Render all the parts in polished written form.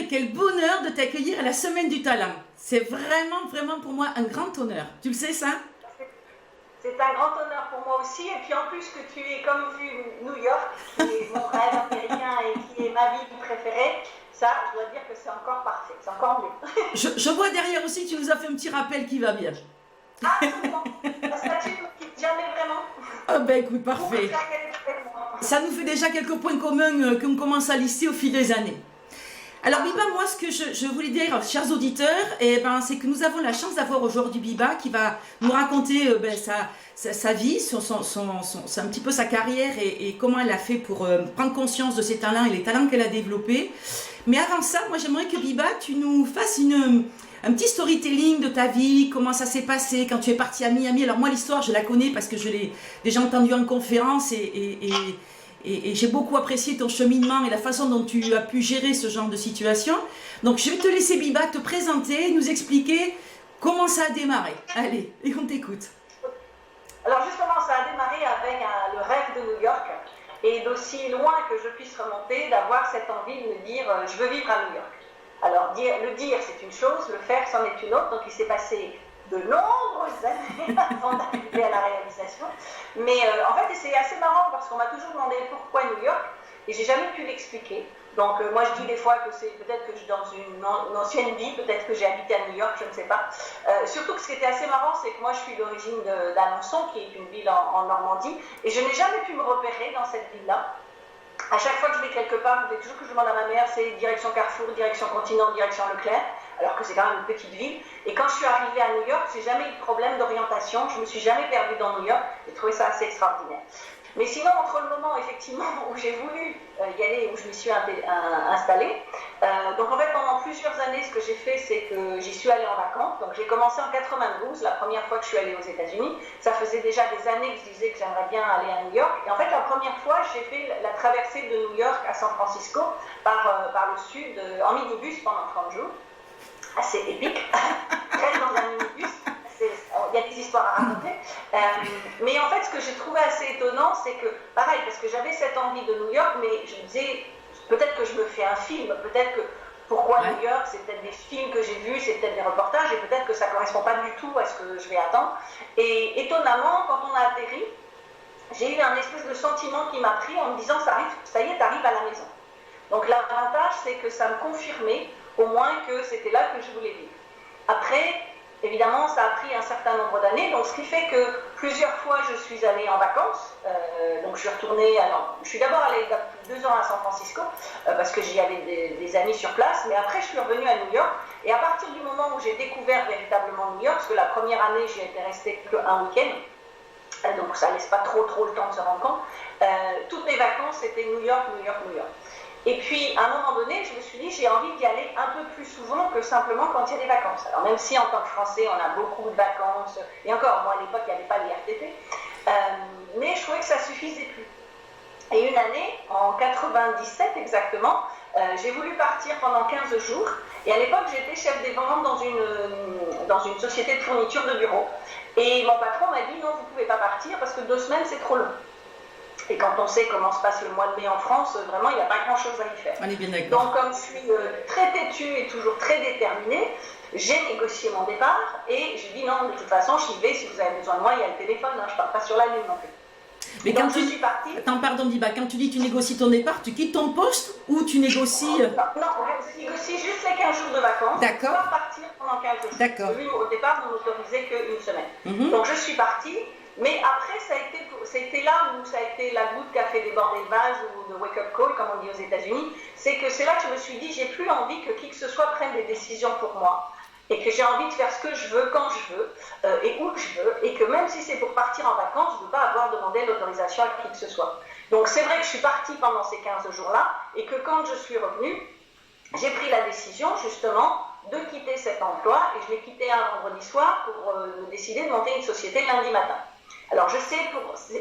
quel bonheur de t'accueillir à la Semaine du Talent. C'est vraiment, vraiment pour moi un grand honneur. Tu le sais ça? C'est un grand honneur pour moi aussi. Et puis en plus que tu aies comme vu New York, qui est mon rêve américain et qui est ma ville préférée, ça, je dois dire que c'est encore parfait, c'est encore mieux. Je vois derrière aussi, tu nous as fait un petit rappel qui va bien. Absolument. La statue ne quitte jamais vraiment. Ah ben écoute, parfait. Ça nous fait déjà quelques points communs qu'on commence à lister au fil des années. Alors Biba, moi ce que je voulais dire, chers auditeurs, c'est que nous avons la chance d'avoir aujourd'hui Biba qui va nous raconter sa vie, c'est un petit peu sa carrière et comment elle a fait pour prendre conscience de ses talents et les talents qu'elle a développés. Mais avant ça, moi j'aimerais que Biba, tu nous fasses un petit storytelling de ta vie, comment ça s'est passé quand tu es partie à Miami. Alors moi l'histoire je la connais parce que je l'ai déjà entendue en conférence et j'ai beaucoup apprécié ton cheminement et la façon dont tu as pu gérer ce genre de situation. Donc je vais te laisser Biba te présenter, nous expliquer comment ça a démarré. Allez, et on t'écoute. Alors justement, ça a démarré avec le rêve de New York et d'aussi loin que je puisse remonter, d'avoir cette envie de me dire je veux vivre à New York. Alors le dire c'est une chose, le faire c'en est une autre, donc il s'est passé de nombreuses années avant d'arriver à la réalisation. Mais en fait, c'est assez marrant parce qu'on m'a toujours demandé pourquoi New York et j'ai jamais pu l'expliquer. Donc moi je dis des fois que c'est peut-être que je suis dans une ancienne vie, peut-être que j'ai habité à New York, je ne sais pas. Surtout que ce qui était assez marrant, c'est que moi je suis d'origine d'Alençon, qui est une ville en Normandie, et je n'ai jamais pu me repérer dans cette ville-là. À chaque fois que je vais quelque part, dès toujours que je demande à ma mère, c'est direction Carrefour, direction Continent, direction Leclerc, alors que c'est quand même une petite ville. Et quand je suis arrivée à New York, j'ai jamais eu de problème d'orientation, je ne me suis jamais perdue dans New York, j'ai trouvé ça assez extraordinaire. Mais sinon, entre le moment effectivement où j'ai voulu y aller, où je m'y suis installée, donc en fait pendant plusieurs années, ce que j'ai fait, c'est que j'y suis allée en vacances. Donc j'ai commencé en 92, la première fois que je suis allée aux États-Unis. Ça faisait déjà des années que je disais que j'aimerais bien aller à New York. Et en fait, la première fois, j'ai fait la traversée de New York à San Francisco par le sud en minibus pendant 30 jours. Assez épique. Reste dans un minibus. Il y a des histoires à raconter. Mais en fait, ce que j'ai trouvé assez étonnant, c'est que, pareil, parce que j'avais cette envie de New York, mais je me disais, peut-être que je me fais un film, peut-être que, pourquoi New York, c'est peut-être des films que j'ai vus, c'est peut-être des reportages, et peut-être que ça ne correspond pas du tout à ce que je vais attendre. Et étonnamment, quand on a atterri, j'ai eu un espèce de sentiment qui m'a pris en me disant, ça y est, t'arrives à la maison. Donc l'avantage, c'est que ça me confirmait au moins que c'était là que je voulais vivre. Après, évidemment, ça a pris un certain nombre d'années, donc ce qui fait que plusieurs fois je suis allée en vacances, donc je suis retournée, je suis d'abord allée 2 ans à San Francisco, parce que j'y avais des amis sur place, mais après je suis revenue à New York, et à partir du moment où j'ai découvert véritablement New York, parce que la première année j'y étais restée qu'un week-end, donc ça laisse pas trop le temps de se rendre compte, toutes mes vacances c'était New York, New York, New York. Et puis, à un moment donné, je me suis dit, j'ai envie d'y aller un peu plus souvent que simplement quand il y a des vacances. Alors, même si en tant que Français, on a beaucoup de vacances, et encore, moi, à l'époque, il n'y avait pas les RTT, mais je trouvais que ça ne suffisait plus. Et une année, en 97 exactement, j'ai voulu partir pendant 15 jours, et à l'époque, j'étais chef des ventes dans une société de fourniture de bureau. Et mon patron m'a dit, non, vous ne pouvez pas partir parce que 2 semaines, c'est trop long. Et quand on sait comment se passe le mois de mai en France, vraiment, il n'y a pas grand-chose à y faire. On est bien d'accord. Donc, comme je suis très têtue et toujours très déterminée, j'ai négocié mon départ et j'ai dit non, de toute façon, j'y vais. Si vous avez besoin de moi, il y a le téléphone, je ne pars pas sur la lune non plus. Mais quand je suis partie... Attends, pardon, Biba, quand tu dis que tu négocies ton départ, tu quittes ton poste ou tu négocies... Non, je négocie juste les 15 jours de vacances. D'accord. Pas partir pendant 15 jours. D'accord. Lui, au départ, ne m'autorisait qu'une semaine. Donc, je suis partie. Mais après, ça a été là où ça a été la goutte qui a fait déborder le vase ou le wake-up call, comme on dit aux États-Unis. C'est là que je me suis dit, j'ai plus envie que qui que ce soit prenne des décisions pour moi. Et que j'ai envie de faire ce que je veux, quand je veux, et où je veux. Et que même si c'est pour partir en vacances, je ne veux pas avoir demandé l'autorisation à qui que ce soit. Donc c'est vrai que je suis partie pendant ces 15 jours-là, et que quand je suis revenue, j'ai pris la décision, justement, de quitter cet emploi. Et je l'ai quitté un vendredi soir pour me décider de monter une société lundi matin. Alors je sais,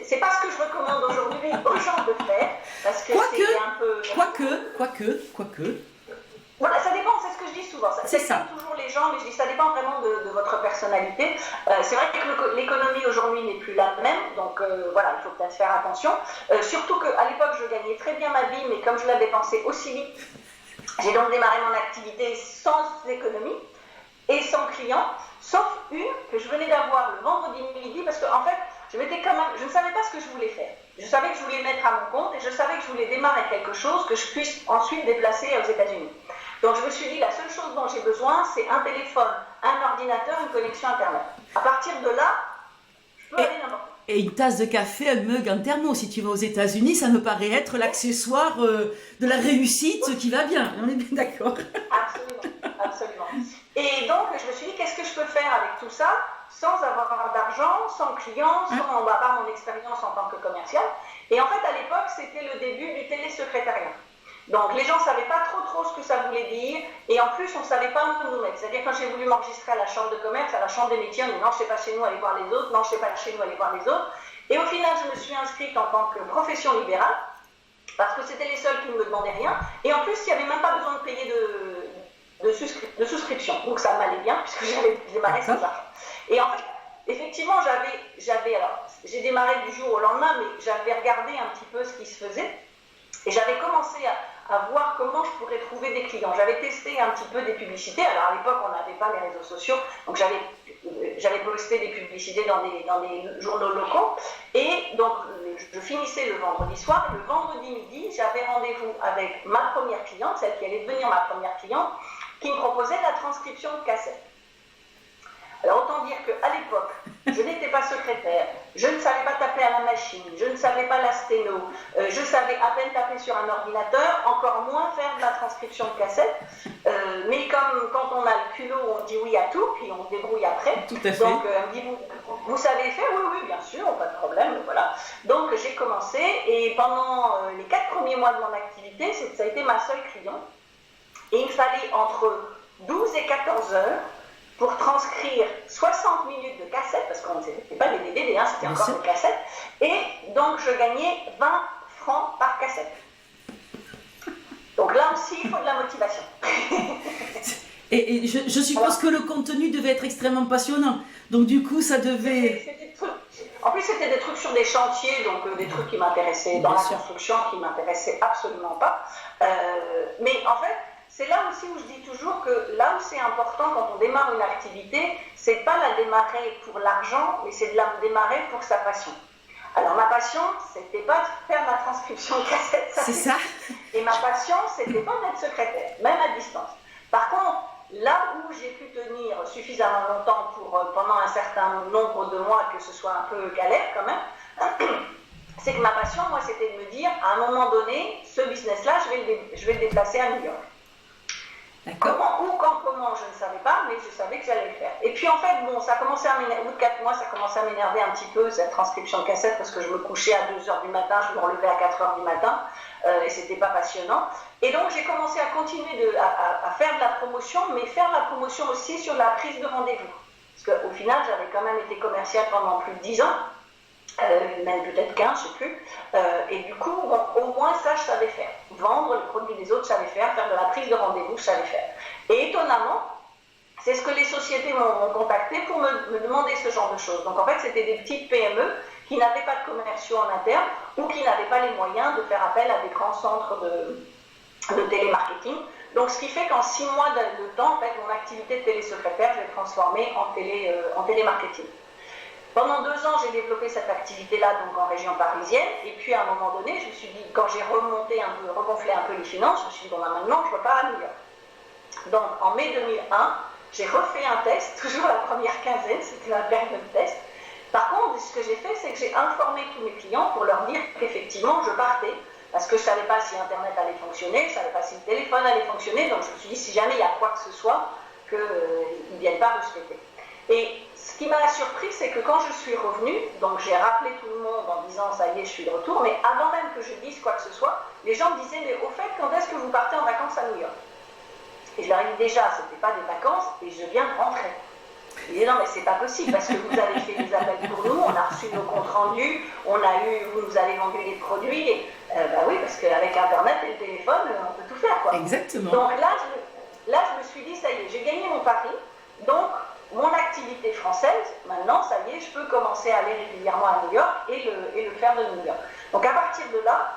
c'est pas ce que je recommande aujourd'hui aux gens de faire, parce que c'est un peu... Quoique... Voilà, ça dépend, c'est ce que je dis souvent. C'est ça. Toujours les gens, mais je dis ça dépend vraiment de votre personnalité. C'est vrai que l'économie aujourd'hui n'est plus la même, donc voilà, il faut peut-être faire attention. Surtout qu'à l'époque, je gagnais très bien ma vie, mais comme je la dépensais aussi vite, J'ai donc démarré mon activité sans économie et sans client, sauf une que je venais d'avoir le vendredi midi, parce qu'en fait, je ne savais pas ce que je voulais faire. Je savais que je voulais mettre à mon compte et je savais que je voulais démarrer quelque chose que je puisse ensuite déplacer aux États-Unis. Donc je me suis dit, la seule chose dont j'ai besoin, c'est un téléphone, un ordinateur, une connexion Internet. À partir de là, je peux aller n'importe où. Et une tasse de café, un mug, un thermo, si tu vas aux États-Unis, ça me paraît être l'accessoire de la réussite qui va bien. On est bien d'accord. Absolument, absolument. Et donc, je me suis dit, qu'est-ce que je peux faire avec tout ça sans avoir d'argent, sans client, sans part mon expérience en tant que commercial. Et en fait, à l'époque, c'était le début du télésecrétariat. Donc, les gens ne savaient pas trop ce que ça voulait dire. Et en plus, on ne savait pas où nous mettre. C'est-à-dire, quand j'ai voulu m'enregistrer à la chambre de commerce, à la chambre des métiers, on me dit non, je ne sais pas chez nous, allez voir les autres. Non, je ne sais pas chez nous, allez voir les autres. Et au final, je me suis inscrite en tant que profession libérale, parce que c'était les seuls qui ne me demandaient rien. Et en plus, il n'y avait même pas besoin de payer de souscription. Donc, ça m'allait bien, puisque j'avais démarré sans argent. Et en fait, effectivement, j'ai démarré du jour au lendemain, mais j'avais regardé un petit peu ce qui se faisait. Et j'avais commencé à voir comment je pourrais trouver des clients. J'avais testé un petit peu des publicités. Alors à l'époque, on n'avait pas les réseaux sociaux, donc j'avais posté des publicités dans des journaux locaux. Et donc, je finissais le vendredi soir. Et le vendredi midi, j'avais rendez-vous avec ma première cliente, celle qui allait devenir ma première cliente, qui me proposait la transcription de cassettes. Alors autant dire qu'à l'époque, je n'étais pas secrétaire, je ne savais pas taper à la machine, je ne savais pas la sténo, je savais à peine taper sur un ordinateur, encore moins faire de la transcription de cassette. Mais comme quand on a le culot, on dit oui à tout, puis on se débrouille après. Tout à fait. Donc elle me dit, vous savez faire? Oui, bien sûr, pas de problème, voilà. Donc j'ai commencé et pendant les 4 premiers mois de mon activité, ça a été ma seule cliente. Et il me fallait entre 12 et 14 heures pour transcrire 60 minutes de cassettes, parce que ce n'était pas des DVD, hein, c'était encore des cassettes, et donc je gagnais 20 francs par cassette. Donc là aussi, il faut de la motivation. Et je suppose que le contenu devait être extrêmement passionnant, donc du coup ça devait... En plus, c'était des trucs sur des chantiers, donc des trucs qui m'intéressaient dans la construction, qui ne m'intéressaient absolument pas. Mais en fait, c'est là aussi où je dis toujours que là où c'est important quand on démarre une activité, c'est pas la démarrer pour l'argent, mais c'est de la démarrer pour sa passion. Alors ma passion, c'était pas de faire ma transcription de cassette. C'est ça. Et ma passion, c'était pas d'être secrétaire, même à distance. Par contre, là où j'ai pu tenir suffisamment longtemps pour, pendant un certain nombre de mois, que ce soit un peu galère quand même, c'est que ma passion, moi, c'était de me dire, à un moment donné, ce business-là, je vais le déplacer à New York. Comment, où, quand, comment, je ne savais pas, mais je savais que j'allais le faire. Et puis en fait, bon, ça a commencé à m'énerver, au bout de 4 mois, ça commençait à m'énerver un petit peu, cette transcription de cassette, parce que je me couchais à 2h du matin, je me relevais à 4h du matin, et c'était pas passionnant. Et donc j'ai commencé à continuer à faire de la promotion, mais faire de la promotion aussi sur la prise de rendez-vous. Parce qu'au final, j'avais quand même été commerciale pendant plus de 10 ans, même peut-être 15, je ne sais plus. Et du coup, bon, au moins ça, je savais faire. Vendre les produits des autres, je savais faire de la prise de rendez-vous, je savais faire. Et étonnamment, c'est ce que les sociétés m'ont contacté pour me demander ce genre de choses. Donc en fait, c'était des petites PME qui n'avaient pas de commerciaux en interne ou qui n'avaient pas les moyens de faire appel à des grands centres de télémarketing. Donc ce qui fait qu'en 6 mois de temps, en fait, mon activité de télésecrétaire, je l'ai transformée en télémarketing. Pendant 2 ans, j'ai développé cette activité-là donc en région parisienne. Et puis à un moment donné, je me suis dit, quand j'ai regonflé un peu les finances, je me suis dit, bon, maintenant, je repars à New York. Donc en mai 2001, j'ai refait un test, toujours la première quinzaine, c'était la période de test. Par contre, ce que j'ai fait, c'est que j'ai informé tous mes clients pour leur dire qu'effectivement, je partais. Parce que je ne savais pas si Internet allait fonctionner, je ne savais pas si le téléphone allait fonctionner. Donc je me suis dit, si jamais il y a quoi que ce soit, qu'ils ne viennent pas respecter. Et ce qui m'a surpris, c'est que quand je suis revenue, donc j'ai rappelé tout le monde en disant ça y est, je suis de retour, mais avant même que je dise quoi que ce soit, les gens me disaient, mais au fait, quand est-ce que vous partez en vacances à New York? Et je leur ai dit déjà, ce n'était pas des vacances et je viens de rentrer. Ils disaient non, mais c'est pas possible parce que vous avez fait des appels pour nous, on a reçu nos comptes rendus, vous nous avez vendu les produits. Et, bah oui, parce qu'avec Internet et le téléphone, on peut tout faire, quoi. Exactement. Donc là, je me suis dit, ça y est, j'ai gagné mon pari. Donc, mon activité française, maintenant, ça y est, je peux commencer à aller régulièrement à New York et le faire de New York. Donc, à partir de là,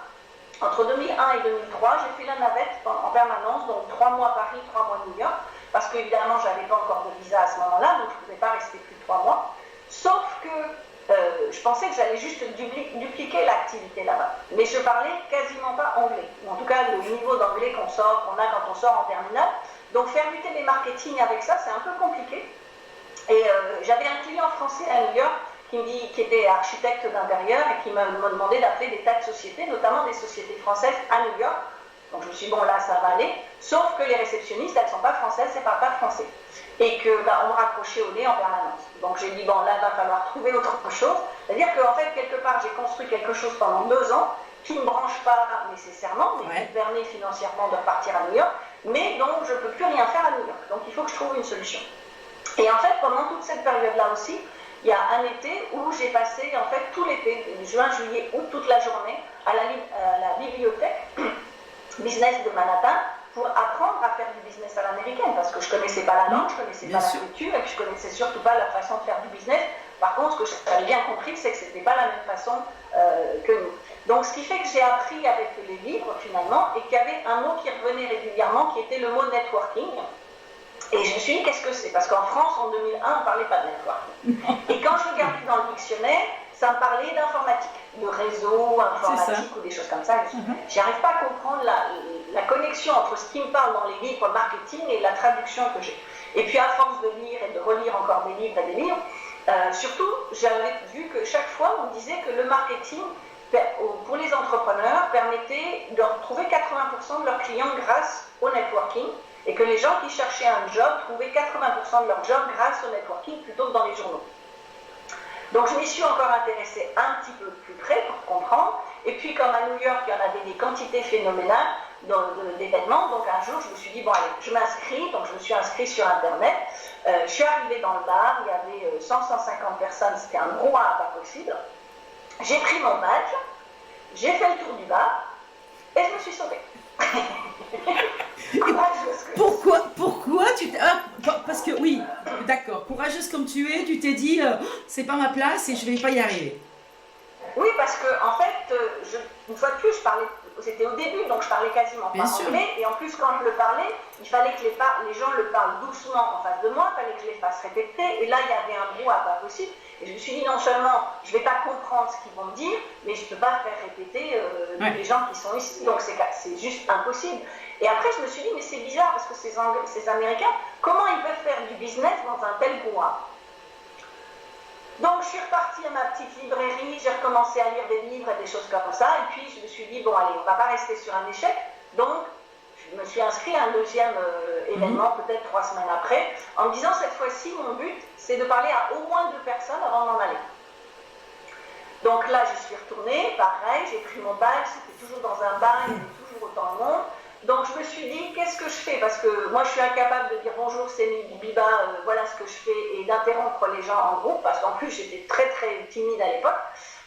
Entre 2001 et 2003, j'ai fait la navette en permanence, donc 3 mois Paris, 3 mois New York, parce qu'évidemment, je n'avais pas encore de visa à ce moment-là, donc je ne pouvais pas rester plus de 3 mois. Sauf que je pensais que j'allais juste dupliquer l'activité là-bas. Mais je parlais quasiment pas anglais. En tout cas, le niveau d'anglais qu'on a quand on sort en terminale. Donc faire lutter les marketing avec ça, c'est un peu compliqué. Et j'avais un client français à New York qui était architecte d'intérieur et qui m'a demandé d'appeler des tas de sociétés, notamment des sociétés françaises à New York. Donc je me suis dit, bon là ça va aller, sauf que les réceptionnistes, elles ne sont pas françaises, elles ne parlent pas français. Et qu'on me raccrochait au nez en permanence. Donc j'ai dit, bon là il va falloir trouver autre chose. C'est-à-dire qu'en fait, quelque part, j'ai construit quelque chose pendant 2 ans qui ne me branche pas nécessairement, mais qui permet financièrement de repartir à New York, mais dont je ne peux plus rien faire à New York. Donc il faut que je trouve une solution. Et en fait, pendant toute cette période-là aussi, il y a un été où j'ai passé en fait tout l'été, juin, juillet, août, toute la journée à la bibliothèque business de Manhattan pour apprendre à faire du business à l'américaine, parce que je ne connaissais pas la langue, je ne connaissais pas la culture, et puis je ne connaissais surtout pas la façon de faire du business. Par contre, ce que j'avais bien compris, c'est que ce n'était pas la même façon que nous. Donc, ce qui fait que j'ai appris avec les livres, finalement, et qu'il y avait un mot qui revenait régulièrement, qui était le mot networking. Et je me suis dit, qu'est-ce que c'est? Parce qu'en France, en 2001, on ne parlait pas de networking. Et quand je regardais dans le dictionnaire, ça me parlait d'informatique, de réseau informatique ou des choses comme ça. Je n'arrive pas à comprendre la connexion entre ce qui me parle dans les livres marketing et la traduction que j'ai. Et puis à force de lire et de relire encore des livres et des livres, surtout j'avais vu que chaque fois on disait que le marketing pour les entrepreneurs permettait de retrouver 80% de leurs clients grâce au networking, et que les gens qui cherchaient un job trouvaient 80% de leur job grâce au networking plutôt que dans les journaux. Donc je m'y suis encore intéressée un petit peu plus près pour comprendre. Et puis comme à New York, il y en avait des quantités phénoménales d'événements, donc un jour je me suis dit, bon allez, je m'inscris, donc je me suis inscrite sur Internet. Je suis arrivée dans le bar, il y avait 100-150 personnes, c'était un brouhaha pas possible. J'ai pris mon badge, j'ai fait le tour du bar et je me suis sauvée. Pourquoi tu t'es... parce que oui, d'accord, courageuse comme tu es, tu t'es dit c'est pas ma place et je vais pas y arriver. Oui, parce que en fait, une fois de plus, je parlais, c'était au début, donc je parlais quasiment pas anglais, et en plus quand je le parlais, il fallait que les gens le parlent doucement en face de moi, il fallait que je les fasse répéter, et là il y avait un brouhaha pas possible, et je me suis dit non seulement je ne vais pas comprendre ce qu'ils vont me dire, mais je ne peux pas faire répéter les gens qui sont ici, donc c'est juste impossible. Et après je me suis dit mais c'est bizarre parce que ces Américains, comment ils peuvent faire du business dans un tel brouhaha? Donc je suis repartie à ma petite librairie, j'ai recommencé à lire des livres et des choses comme ça, et puis je me suis dit, bon allez, on ne va pas rester sur un échec, donc je me suis inscrite à un deuxième événement, peut-être 3 semaines après, en me disant, cette fois-ci, mon but, c'est de parler à au moins 2 personnes avant d'en aller. Donc là, je suis retournée, pareil, j'ai pris mon badge, c'était toujours dans un bar, il y avait toujours autant de monde. Donc je me suis dit, qu'est-ce que je fais? Parce que moi je suis incapable de dire bonjour, c'est Biba, voilà ce que je fais, et d'interrompre les gens en groupe, parce qu'en plus j'étais très très timide à l'époque,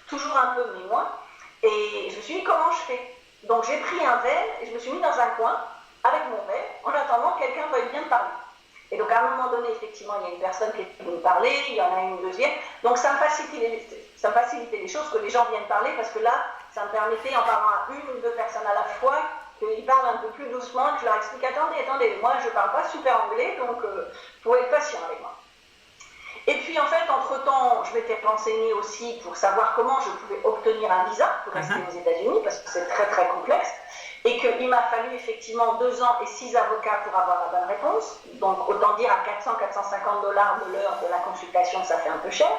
toujours un peu mais moins. Et je me suis dit, comment je fais? Donc j'ai pris un verre et je me suis mis dans un coin avec mon verre, en attendant que quelqu'un veuille bien me parler. Et donc à un moment donné, effectivement, il y a une personne qui est venue me parler, il y en a une deuxième, donc ça me facilitait les choses que les gens viennent parler, parce que là, ça me permettait, en parlant à 1 ou 2 personnes à la fois, qu'ils parlent un peu plus doucement, que je leur explique, attendez, moi je ne parle pas super anglais, donc il faut être patient avec moi. Et puis en fait, entre-temps, je m'étais renseignée aussi pour savoir comment je pouvais obtenir un visa pour rester aux États-Unis, parce que c'est très très complexe, et qu'il m'a fallu effectivement 2 ans et 6 avocats pour avoir la bonne réponse, donc autant dire à 400-450 $ de l'heure de la consultation, ça fait un peu cher.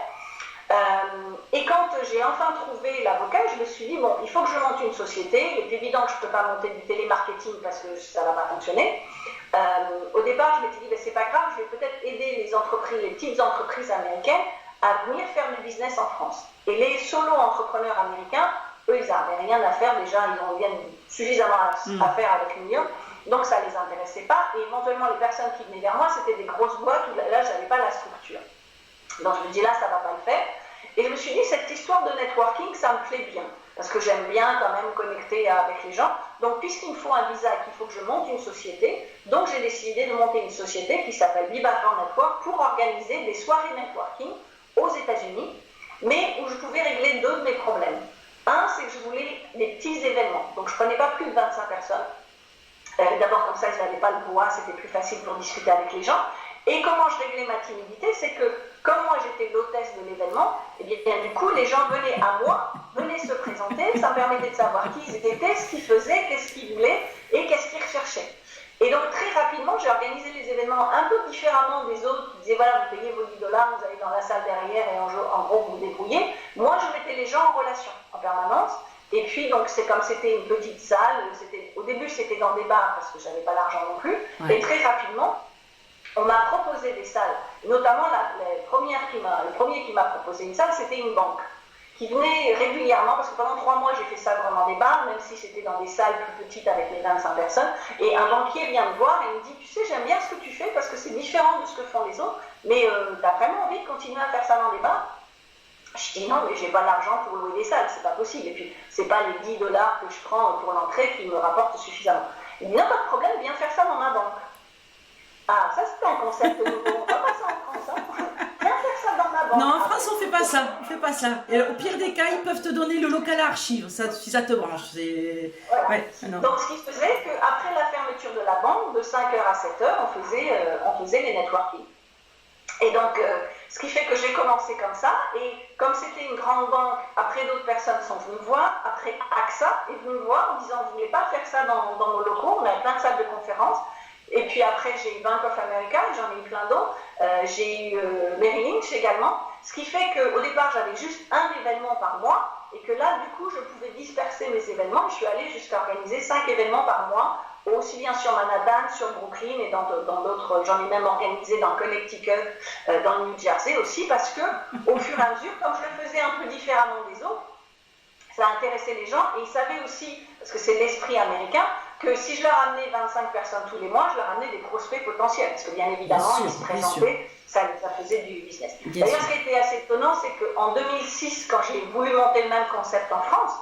Et quand j'ai enfin trouvé l'avocat, je me suis dit, bon, il faut que je monte une société. Il est évident que je ne peux pas monter du télémarketing parce que ça ne va pas fonctionner. Au départ, je m'étais dit, ben, c'est pas grave, je vais peut-être aider les petites entreprises américaines à venir faire du business en France. Et les solo-entrepreneurs américains, eux, ils n'avaient rien à faire, déjà, ils viennent suffisamment à faire avec New York, donc ça ne les intéressait pas. Et éventuellement, les personnes qui venaient vers moi, c'était des grosses boîtes où là, je n'avais pas la structure. Donc je me dis là, ça ne va pas le faire. Et je me suis dit, cette histoire de networking, ça me plaît bien. Parce que j'aime bien quand même connecter avec les gens. Donc puisqu'il me faut un visa et qu'il faut que je monte une société, donc j'ai décidé de monter une société qui s'appelle Biba Network pour organiser des soirées networking aux États-Unis, mais où je pouvais régler 2 de mes problèmes. Un, c'est que je voulais des petits événements. Donc, je ne prenais pas plus de 25 personnes. D'abord, comme ça, ils n'avaient pas le brouhaha, c'était plus facile pour discuter avec les gens. Et comment je réglais ma timidité, c'est que, comme moi j'étais l'hôtesse de l'événement, et bien du coup, les gens venaient à moi, venaient se présenter, ça me permettait de savoir qui ils étaient, ce qu'ils faisaient, qu'est-ce qu'ils voulaient et qu'est-ce qu'ils recherchaient. Et donc, très rapidement, j'ai organisé les événements un peu différemment des autres qui disaient, voilà, vous payez vos $10, vous allez dans la salle derrière et en gros, vous vous débrouillez. Moi, je mettais les gens en relation en permanence. Et puis, donc, c'est comme c'était une petite salle, au début, c'était dans des bars parce que je n'avais pas l'argent non plus. Ouais. Et très rapidement, on m'a proposé des salles. Notamment, le premier qui m'a proposé une salle, c'était une banque qui venait régulièrement, parce que pendant 3 mois, j'ai fait ça dans des bars, même si c'était dans des salles plus petites avec les 25 personnes. Et un banquier vient me voir et me dit, tu sais, j'aime bien ce que tu fais parce que c'est différent de ce que font les autres, mais tu as vraiment envie de continuer à faire ça dans des bars? Je dis non, mais j'ai pas l'argent pour louer des salles, c'est pas possible. Et puis, c'est pas les $10 que je prends pour l'entrée qui me rapportent suffisamment. Il dit non, pas de problème, viens faire ça dans ma banque. Ah, ça c'était un concept nouveau, on va pas ça en France, hein. Viens faire ça dans ma banque. Non, en France on fait pas ça, Et au pire des cas, ils peuvent te donner le local à archives, si ça te branche. Voilà. Ouais, donc ce qui faisait qu'après la fermeture de la banque, de 5h à 7h, on faisait les networking. Et donc, ce qui fait que j'ai commencé comme ça, et comme c'était une grande banque, après d'autres personnes sont venues me voir, après AXA est venu me voir en disant, vous ne voulez pas faire ça dans nos locaux, on a plein de salles de conférences. Et puis après, j'ai eu Bank of America, j'en ai eu plein d'autres, j'ai eu Merrill Lynch également, ce qui fait qu'au départ, j'avais juste un événement par mois, et que là, du coup, je pouvais disperser mes événements, je suis allée jusqu'à organiser 5 événements par mois, aussi bien sur Manhattan, sur Brooklyn et dans d'autres, j'en ai même organisé dans Connecticut, dans le New Jersey aussi, parce que au fur et à mesure, comme je le faisais un peu différemment des autres, ça intéressait les gens et ils savaient aussi, parce que c'est l'esprit américain, que si je leur amenais 25 personnes tous les mois, je leur amenais des prospects potentiels, parce que bien évidemment, ils se présentaient, ça faisait du business. D'ailleurs, ce qui a été assez étonnant, c'est qu'en 2006, quand j'ai voulu monter le même concept en France,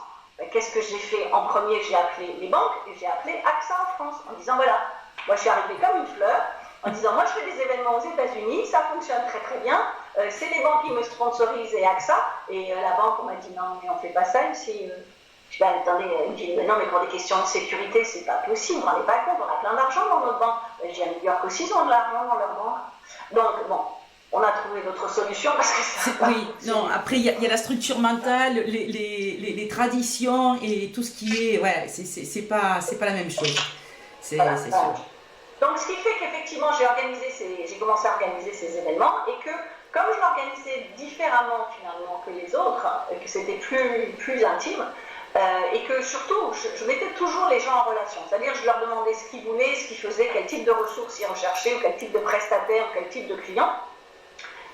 qu'est-ce que j'ai fait en premier? J'ai appelé les banques et j'ai appelé AXA en France en disant voilà, moi je suis arrivée comme une fleur en disant moi je fais des événements aux États-Unis, ça fonctionne très très bien, c'est les banques qui me sponsorisent et AXA, et la banque on m'a dit non mais on fait pas ça ici. Je dis attendez, il me dit non mais pour des questions de sécurité c'est pas possible, on n'est pas compte, on a plein d'argent dans notre banque. Je dis à New York aussi ils ont de l'argent dans leur banque. Donc bon. On a trouvé d'autres solutions parce que ça. Oui, non, après il y a la structure mentale, les traditions et tout ce qui est. Ouais, c'est pas la même chose. Voilà, c'est sûr. Donc ce qui fait qu'effectivement j'ai commencé à organiser ces événements et que comme je l'organisais différemment finalement que les autres, et que c'était plus intime, et que surtout je mettais toujours les gens en relation. C'est-à-dire je leur demandais ce qu'ils voulaient, ce qu'ils faisaient, quel type de ressources ils recherchaient, ou quel type de prestataire, ou quel type de client.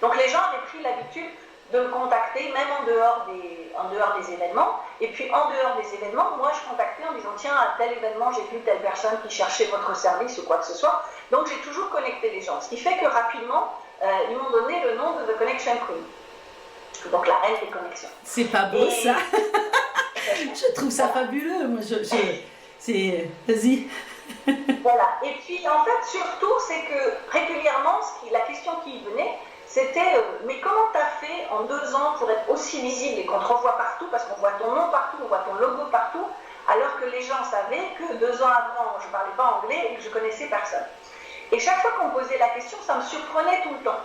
Donc les gens avaient pris l'habitude de me contacter, même en dehors des événements. Et puis en dehors des événements, moi je contactais en disant tiens, à tel événement, j'ai vu telle personne qui cherchait votre service ou quoi que ce soit. Donc j'ai toujours connecté les gens. Ce qui fait que rapidement, ils m'ont donné le nom de The Connection Queen. Donc la reine des connexions. C'est pas beau ça. Je trouve ça fabuleux. Moi, vas-y. Voilà. Et puis en fait, surtout, c'est que régulièrement, la question qui venait, c'était mais comment tu as fait en 2 ans pour être aussi visible et qu'on te revoit partout, parce qu'on voit ton nom partout, on voit ton logo partout, alors que les gens savaient que 2 ans avant, je ne parlais pas anglais et que je connaissais personne. Et chaque fois qu'on me posait la question, ça me surprenait tout le temps.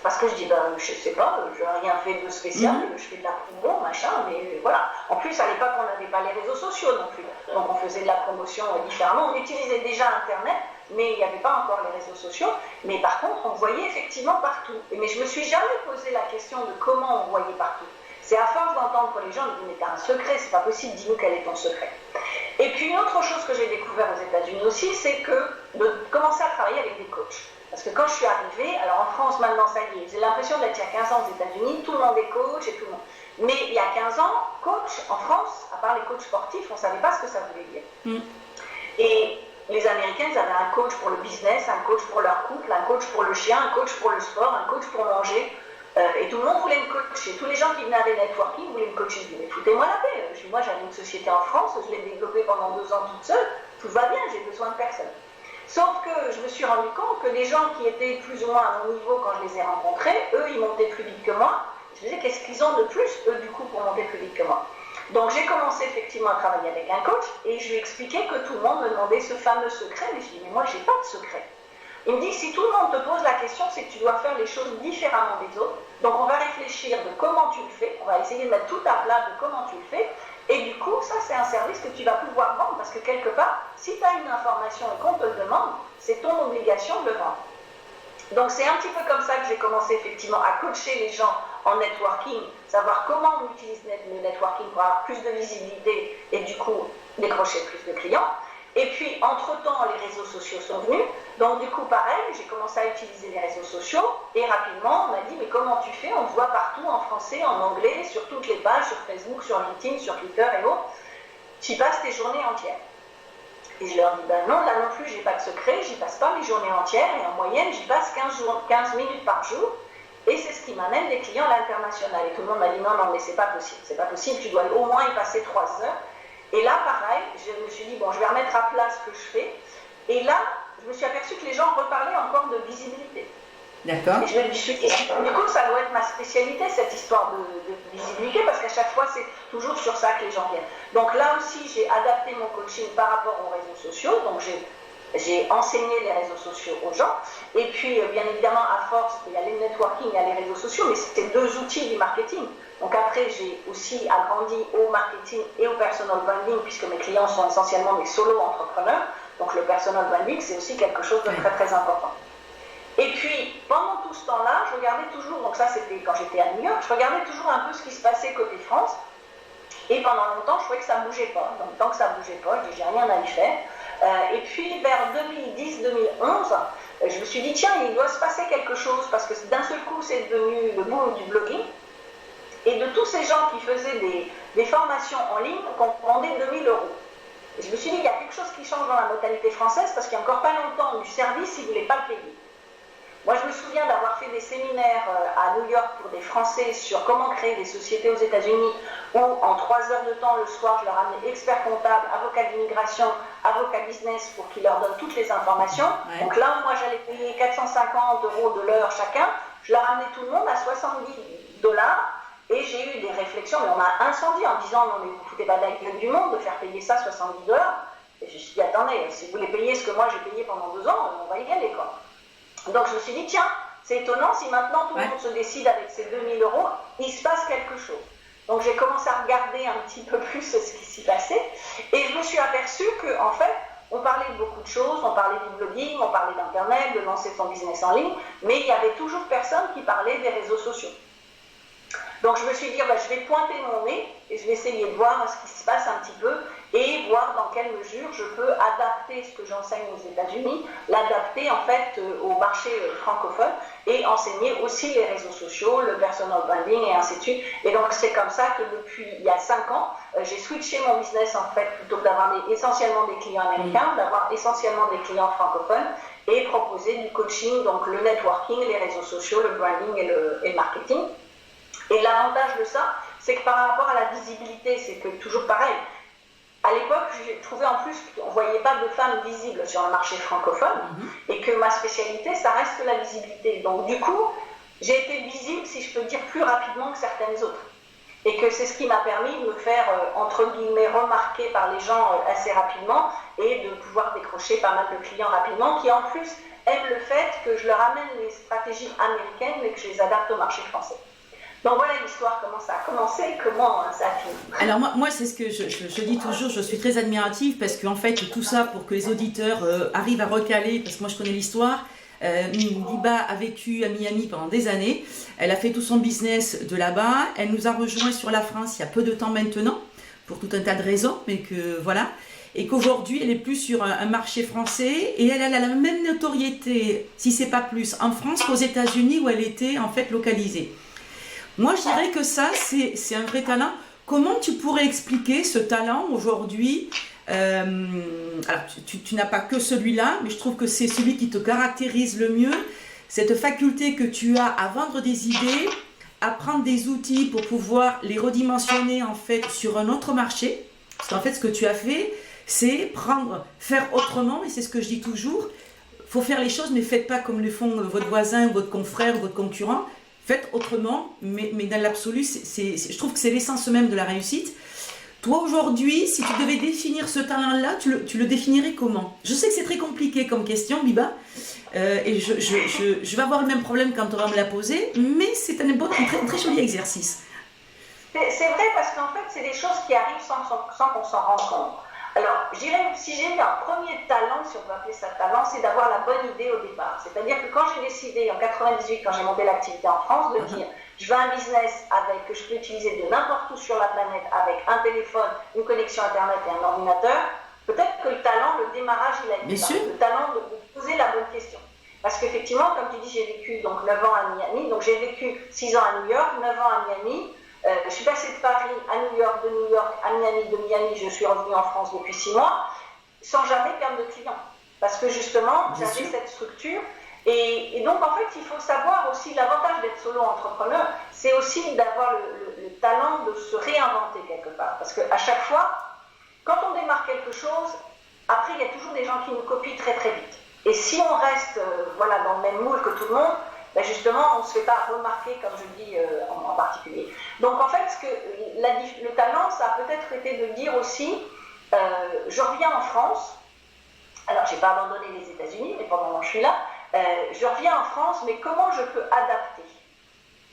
Parce que je dis, ben, je sais pas, je n'ai rien fait de spécial, je fais de la promo, machin, mais voilà. En plus, à l'époque, on n'avait pas les réseaux sociaux non plus. Donc, on faisait de la promotion différemment. On utilisait déjà Internet, mais il n'y avait pas encore les réseaux sociaux. Mais par contre, on voyait effectivement partout. Mais je ne me suis jamais posé la question de comment on voyait partout. C'est à force d'entendre les gens, ils me disent, mais t'as un secret, c'est pas possible, dis-nous quel est ton secret. Et puis, une autre chose que j'ai découvert aux États-Unis aussi, c'est que de commencer à travailler avec des coachs. Parce que quand je suis arrivée, alors en France maintenant ça y est, j'ai l'impression d'être il y a 15 ans aux États-Unis, tout le monde est coach et tout le monde. Mais il y a 15 ans, coach en France, à part les coachs sportifs, on ne savait pas ce que ça voulait dire. Et les Américains, ils avaient un coach pour le business, un coach pour leur couple, un coach pour le chien, un coach pour le sport, un coach pour manger. Et tout le monde voulait me coacher. Tous les gens qui venaient avec networking voulaient me coacher. Je disais, mais foutez-moi la paix. Moi, j'avais une société en France, je l'ai développée pendant 2 ans toute seule. Tout va bien, j'ai besoin de personne. Sauf que je me suis rendu compte que les gens qui étaient plus ou moins à mon niveau quand je les ai rencontrés, eux, ils montaient plus vite que moi. Je me disais, qu'est-ce qu'ils ont de plus, eux, du coup, pour monter plus vite que moi? Donc j'ai commencé effectivement à travailler avec un coach et je lui expliquais que tout le monde me demandait ce fameux secret. Mais je dis, mais moi j'ai pas de secret. Il me dit, si tout le monde te pose la question, c'est que tu dois faire les choses différemment des autres. Donc on va réfléchir de comment tu le fais, on va essayer de mettre tout à plat de comment tu le fais. Et du coup, ça c'est un service que tu vas pouvoir vendre parce que quelque part, si tu as une information et qu'on te le demande, c'est ton obligation de le vendre. Donc c'est un petit peu comme ça que j'ai commencé effectivement à coacher les gens en networking, savoir comment on utilise le networking pour avoir plus de visibilité et du coup décrocher plus de clients. Et puis entre-temps, les réseaux sociaux sont venus, donc du coup pareil, j'ai commencé à utiliser les réseaux sociaux et rapidement on m'a dit mais comment tu fais, on te voit partout en français, en anglais, sur toutes les pages, sur Facebook, sur LinkedIn, sur Twitter et autres, tu y passes tes journées entières. Et je leur dis, ben non, là non plus, j'ai pas de secret, j'y passe pas mes journées entières, et en moyenne, j'y passe 15 minutes par jour, et c'est ce qui m'amène des clients à l'international. Et tout le monde m'a dit, non, mais c'est pas possible, tu dois au moins y passer 3 heures. Et là, pareil, je me suis dit, bon, je vais remettre à plat ce que je fais, et là, je me suis aperçue que les gens reparlaient encore de visibilité. D'accord. Et je me suis dit, du coup, ça doit être ma spécialité, cette histoire de visibilité, parce qu'à chaque fois, c'est toujours sur ça que les gens viennent. Donc là aussi, j'ai adapté mon coaching par rapport aux réseaux sociaux. Donc j'ai enseigné les réseaux sociaux aux gens. Et puis, bien évidemment, à force, il y a les networking, il y a les réseaux sociaux, mais c'était 2 outils du marketing. Donc après, j'ai aussi agrandi au marketing et au personal branding, puisque mes clients sont essentiellement des solo-entrepreneurs. Donc le personal branding, c'est aussi quelque chose de très, très important. Et puis, pendant tout ce temps-là, je regardais toujours, donc ça c'était quand j'étais à New York, je regardais toujours un peu ce qui se passait côté France. Et pendant longtemps, je trouvais que ça ne bougeait pas. Donc tant que ça ne bougeait pas, je dis, j'ai rien à y faire. Et puis vers 2010-2011, je me suis dit, tiens, il doit se passer quelque chose, parce que d'un seul coup, c'est devenu le boom du blogging. Et de tous ces gens qui faisaient des formations en ligne, qu'on vendait 2000 €. Et je me suis dit, il y a quelque chose qui change dans la mentalité française, parce qu'il n'y a encore pas longtemps, du service, ils ne voulaient pas le payer. Moi, je me souviens d'avoir fait des séminaires à New York pour des Français sur comment créer des sociétés aux États-Unis, où en 3 heures de temps le soir, je leur amenais expert comptable, avocat d'immigration, avocat business pour qu'ils leur donnent toutes les informations. Ouais. Donc là, moi, j'allais payer 450 € de l'heure chacun. Je leur amenais tout le monde à 70 $. Et j'ai eu des réflexions, mais on m'a incendié en disant, non mais vous foutez pas de la gueule du monde de faire payer ça 70 $. Et je me suis dit, attendez, si vous voulez payer ce que moi j'ai payé pendant 2 ans, on va y aller quoi. Donc je me suis dit, tiens, c'est étonnant, si maintenant tout le monde se décide avec ces 2000 €, il se passe quelque chose. Donc j'ai commencé à regarder un petit peu plus ce qui s'y passait, et je me suis aperçue qu'en fait, on parlait de beaucoup de choses, on parlait du blogging, on parlait d'internet, de lancer son business en ligne, mais il y avait toujours personne qui parlait des réseaux sociaux. Donc je me suis dit, je vais pointer mon nez et je vais essayer de voir ce qui se passe un petit peu et voir dans quelle mesure je peux adapter ce que j'enseigne aux États-Unis, l'adapter en fait au marché francophone et enseigner aussi les réseaux sociaux, le personal branding et ainsi de suite. Et donc c'est comme ça que depuis il y a 5 ans, j'ai switché mon business en fait, plutôt que d'avoir essentiellement des clients américains, d'avoir essentiellement des clients francophones et proposer du coaching, donc le networking, les réseaux sociaux, le branding et le marketing. Et l'avantage de ça, c'est que par rapport à la visibilité, c'est que toujours pareil, à l'époque, j'ai trouvé en plus qu'on ne voyait pas de femmes visibles sur le marché francophone et que ma spécialité, ça reste la visibilité. Donc du coup, j'ai été visible, si je peux dire, plus rapidement que certaines autres. Et que c'est ce qui m'a permis de me faire, entre guillemets, remarquer par les gens assez rapidement et de pouvoir décrocher pas mal de clients rapidement qui en plus aiment le fait que je leur amène les stratégies américaines mais que je les adapte au marché français. Donc voilà l'histoire, comment ça a commencé et comment ça a fini. Alors moi c'est ce que je dis toujours, je suis très admirative parce qu'en fait tout ça pour que les auditeurs arrivent à recaler, parce que moi je connais l'histoire, Liba a vécu à Miami pendant des années, elle a fait tout son business de là-bas, elle nous a rejoint sur la France il y a peu de temps maintenant, pour tout un tas de raisons, mais que voilà, et qu'aujourd'hui elle est plus sur un marché français et elle a la même notoriété, si c'est pas plus, en France qu'aux États-Unis où elle était en fait localisée. Moi, je dirais que ça, c'est un vrai talent. Comment tu pourrais expliquer ce talent aujourd'hui? Alors, tu n'as pas que celui-là, mais je trouve que c'est celui qui te caractérise le mieux. Cette faculté que tu as à vendre des idées, à prendre des outils pour pouvoir les redimensionner en fait sur un autre marché. Parce qu'en fait, ce que tu as fait, c'est faire autrement, et c'est ce que je dis toujours. Il faut faire les choses, mais faites pas comme le font votre voisin, votre confrère, votre concurrent. Faites autrement, mais dans l'absolu, je trouve que c'est l'essence même de la réussite. Toi aujourd'hui, si tu devais définir ce talent-là, tu le définirais comment? Je sais que c'est très compliqué comme question, Biba, et je vais avoir le même problème quand on va me la poser, mais c'est un très joli exercice. C'est vrai parce qu'en fait, c'est des choses qui arrivent sans qu'on s'en rende compte. Alors, je dirais, si j'ai eu un premier talent, si on peut appeler ça talent, c'est d'avoir la bonne idée au départ. C'est-à-dire que quand j'ai décidé, en 98, quand j'ai monté l'activité en France, de dire, je veux un business que je peux utiliser de n'importe où sur la planète, avec un téléphone, une connexion Internet et un ordinateur, peut-être que le talent, le démarrage, il a été là. Le talent de poser la bonne question. Parce qu'effectivement, comme tu dis, j'ai vécu donc 9 ans à Miami, donc j'ai vécu 6 ans à New York, 9 ans à Miami. Je suis passée de Paris à New York, de New York à Miami, de Miami, je suis revenue en France depuis 6 mois, sans jamais perdre de clients. Parce que justement, j'avais cette structure. Et donc, en fait, il faut savoir aussi, l'avantage d'être solo-entrepreneur, c'est aussi d'avoir le talent de se réinventer quelque part. Parce qu'à chaque fois, quand on démarre quelque chose, après, il y a toujours des gens qui nous copient très très vite. Et si on reste dans le même moule que tout le monde, ben justement, on ne se fait pas remarquer, comme je dis en particulier. Donc en fait, le talent, ça a peut-être été de dire aussi, je reviens en France, alors je n'ai pas abandonné les États-Unis, mais pendant que je suis là, je reviens en France, mais comment je peux adapter?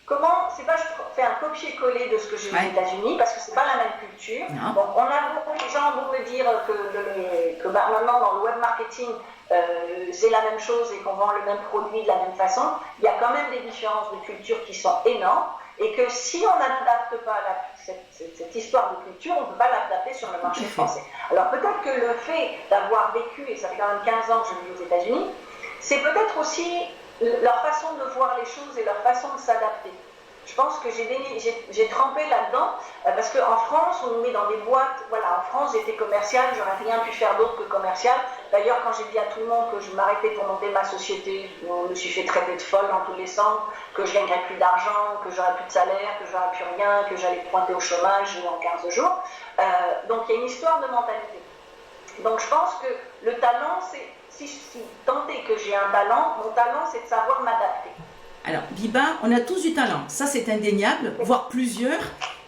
Comment, c'est pas je fais un copier-coller de ce que j'ai aux États-Unis, parce que c'est pas la même culture. Donc on a beaucoup de gens vont me dire que maintenant dans le web marketing, c'est la même chose et qu'on vend le même produit de la même façon. Il y a quand même des différences de culture qui sont énormes, et que si on n'adapte pas cette histoire de culture, on ne peut pas l'adapter sur le marché français. Alors peut-être que le fait d'avoir vécu, et ça fait quand même 15 ans que je vis aux États-Unis, c'est peut-être aussi leur façon de voir les choses et leur façon de s'adapter. Je pense que j'ai trempé là-dedans, parce qu'en France, on nous met dans des boîtes. Voilà, en France, j'étais commerciale, j'aurais rien pu faire d'autre que commerciale. D'ailleurs, quand j'ai dit à tout le monde que je m'arrêtais pour monter ma société, je me suis fait traiter de folle dans tous les sens, que je gagnerais plus d'argent, que j'aurais plus de salaire, que j'aurais plus rien, que j'allais pointer au chômage en 15 jours. Donc, il y a une histoire de mentalité. Donc, je pense que le talent, c'est... Si tant est que j'ai un talent, mon talent, c'est de savoir m'adapter. Alors, Biba, on a tous du talent, ça c'est indéniable, voire plusieurs,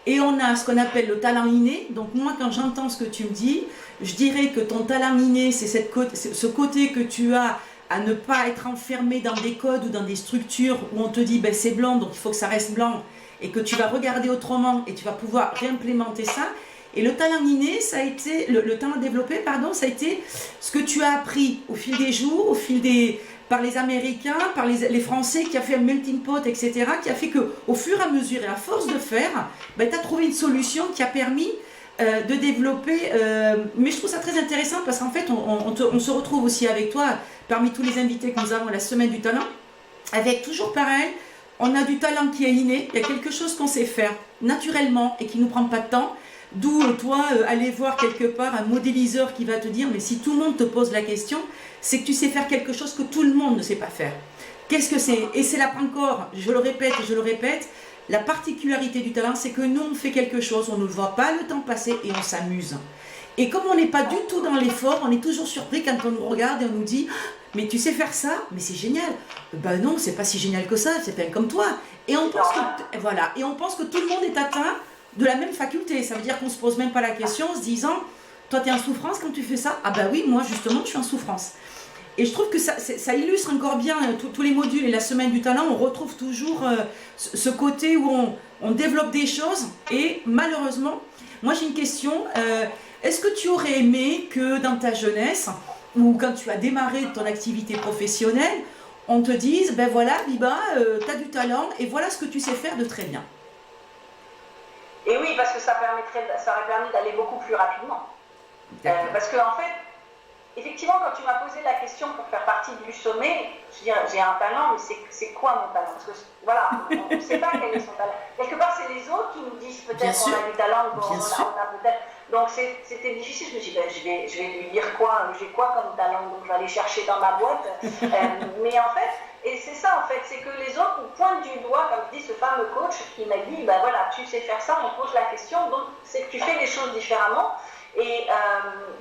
et on a ce qu'on appelle le talent inné. Donc moi, quand j'entends ce que tu me dis, je dirais que ton talent inné, c'est ce côté que tu as à ne pas être enfermé dans des codes ou dans des structures où on te dit, ben, c'est blanc, donc il faut que ça reste blanc, et que tu vas regarder autrement, et tu vas pouvoir réimplémenter ça. Et le talent inné, ça a été, le talent développé, pardon, ça a été ce que tu as appris au fil des jours, par les Américains, par les Français, qui a fait un melting pot, etc., qui a fait qu'au fur et à mesure et à force de faire, ben, tu as trouvé une solution qui a permis de développer. Mais je trouve ça très intéressant parce qu'en fait, on se retrouve aussi avec toi, parmi tous les invités que nous avons à la Semaine du Talent, avec toujours pareil, on a du talent qui est inné, il y a quelque chose qu'on sait faire naturellement et qui ne nous prend pas de temps. D'où toi, aller voir quelque part un modéliseur qui va te dire, mais si tout le monde te pose la question, c'est que tu sais faire quelque chose que tout le monde ne sait pas faire. Qu'est-ce que c'est? Et c'est là encore, je le répète, la particularité du talent, c'est que nous, on fait quelque chose, on ne voit pas le temps passer et on s'amuse. Et comme on n'est pas du tout dans l'effort, on est toujours surpris quand on nous regarde et on nous dit, mais tu sais faire ça? Mais c'est génial. Ben non, c'est pas si génial que ça, c'est pas comme toi. Et on pense que tout le monde est atteint de la même faculté. Ça veut dire qu'on ne se pose même pas la question en se disant, toi tu es en souffrance quand tu fais ça? Ah ben oui, moi justement je suis en souffrance. Et je trouve que ça illustre encore bien tous les modules et la Semaine du Talent. On retrouve toujours ce côté où on développe des choses. Et malheureusement, moi j'ai une question, est-ce que tu aurais aimé que dans ta jeunesse, ou quand tu as démarré ton activité professionnelle, on te dise, ben voilà Biba, tu as du talent et voilà ce que tu sais faire de très bien? Et oui, parce que ça aurait permis d'aller beaucoup plus rapidement. Parce que en fait, effectivement, quand tu m'as posé la question pour faire partie du sommet, je veux dire, j'ai un talent, mais c'est quoi mon talent? Parce que voilà, on ne sait pas quel est son talent. Quelque part, c'est les autres qui nous disent peut-être qu'on a du talent, ou qu'on a peut-être. Donc c'était difficile. Je me suis dit, ben, je vais lui dire quoi? J'ai quoi comme talent? Donc je vais aller chercher dans ma boîte. Mais en fait, et c'est ça en fait, c'est que les autres nous pointent du doigt, comme dit ce fameux coach qui m'a dit, ben voilà, tu sais faire ça, on pose la question, donc c'est que tu fais les choses différemment. Et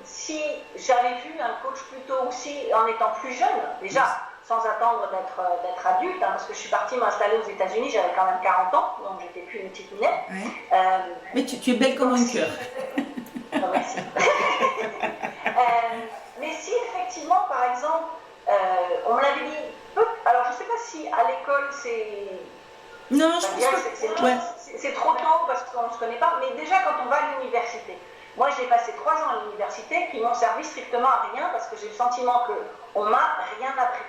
si j'avais vu un coach plutôt aussi en étant plus jeune, déjà, sans attendre d'être adulte, hein, parce que je suis partie m'installer aux États-Unis, j'avais quand même 40 ans, donc j'étais plus une petite minette. Mais tu es belle comme un cœur. Non, merci. Mais si effectivement, par exemple, on me l'avait dit, alors je ne sais pas si à l'école c'est... Non, je pense que... C'est trop tôt parce qu'on ne se connaît pas, mais déjà quand on va à l'université, moi j'ai passé 3 ans à l'université qui m'ont servi strictement à rien parce que j'ai le sentiment qu'on m'a rien appris.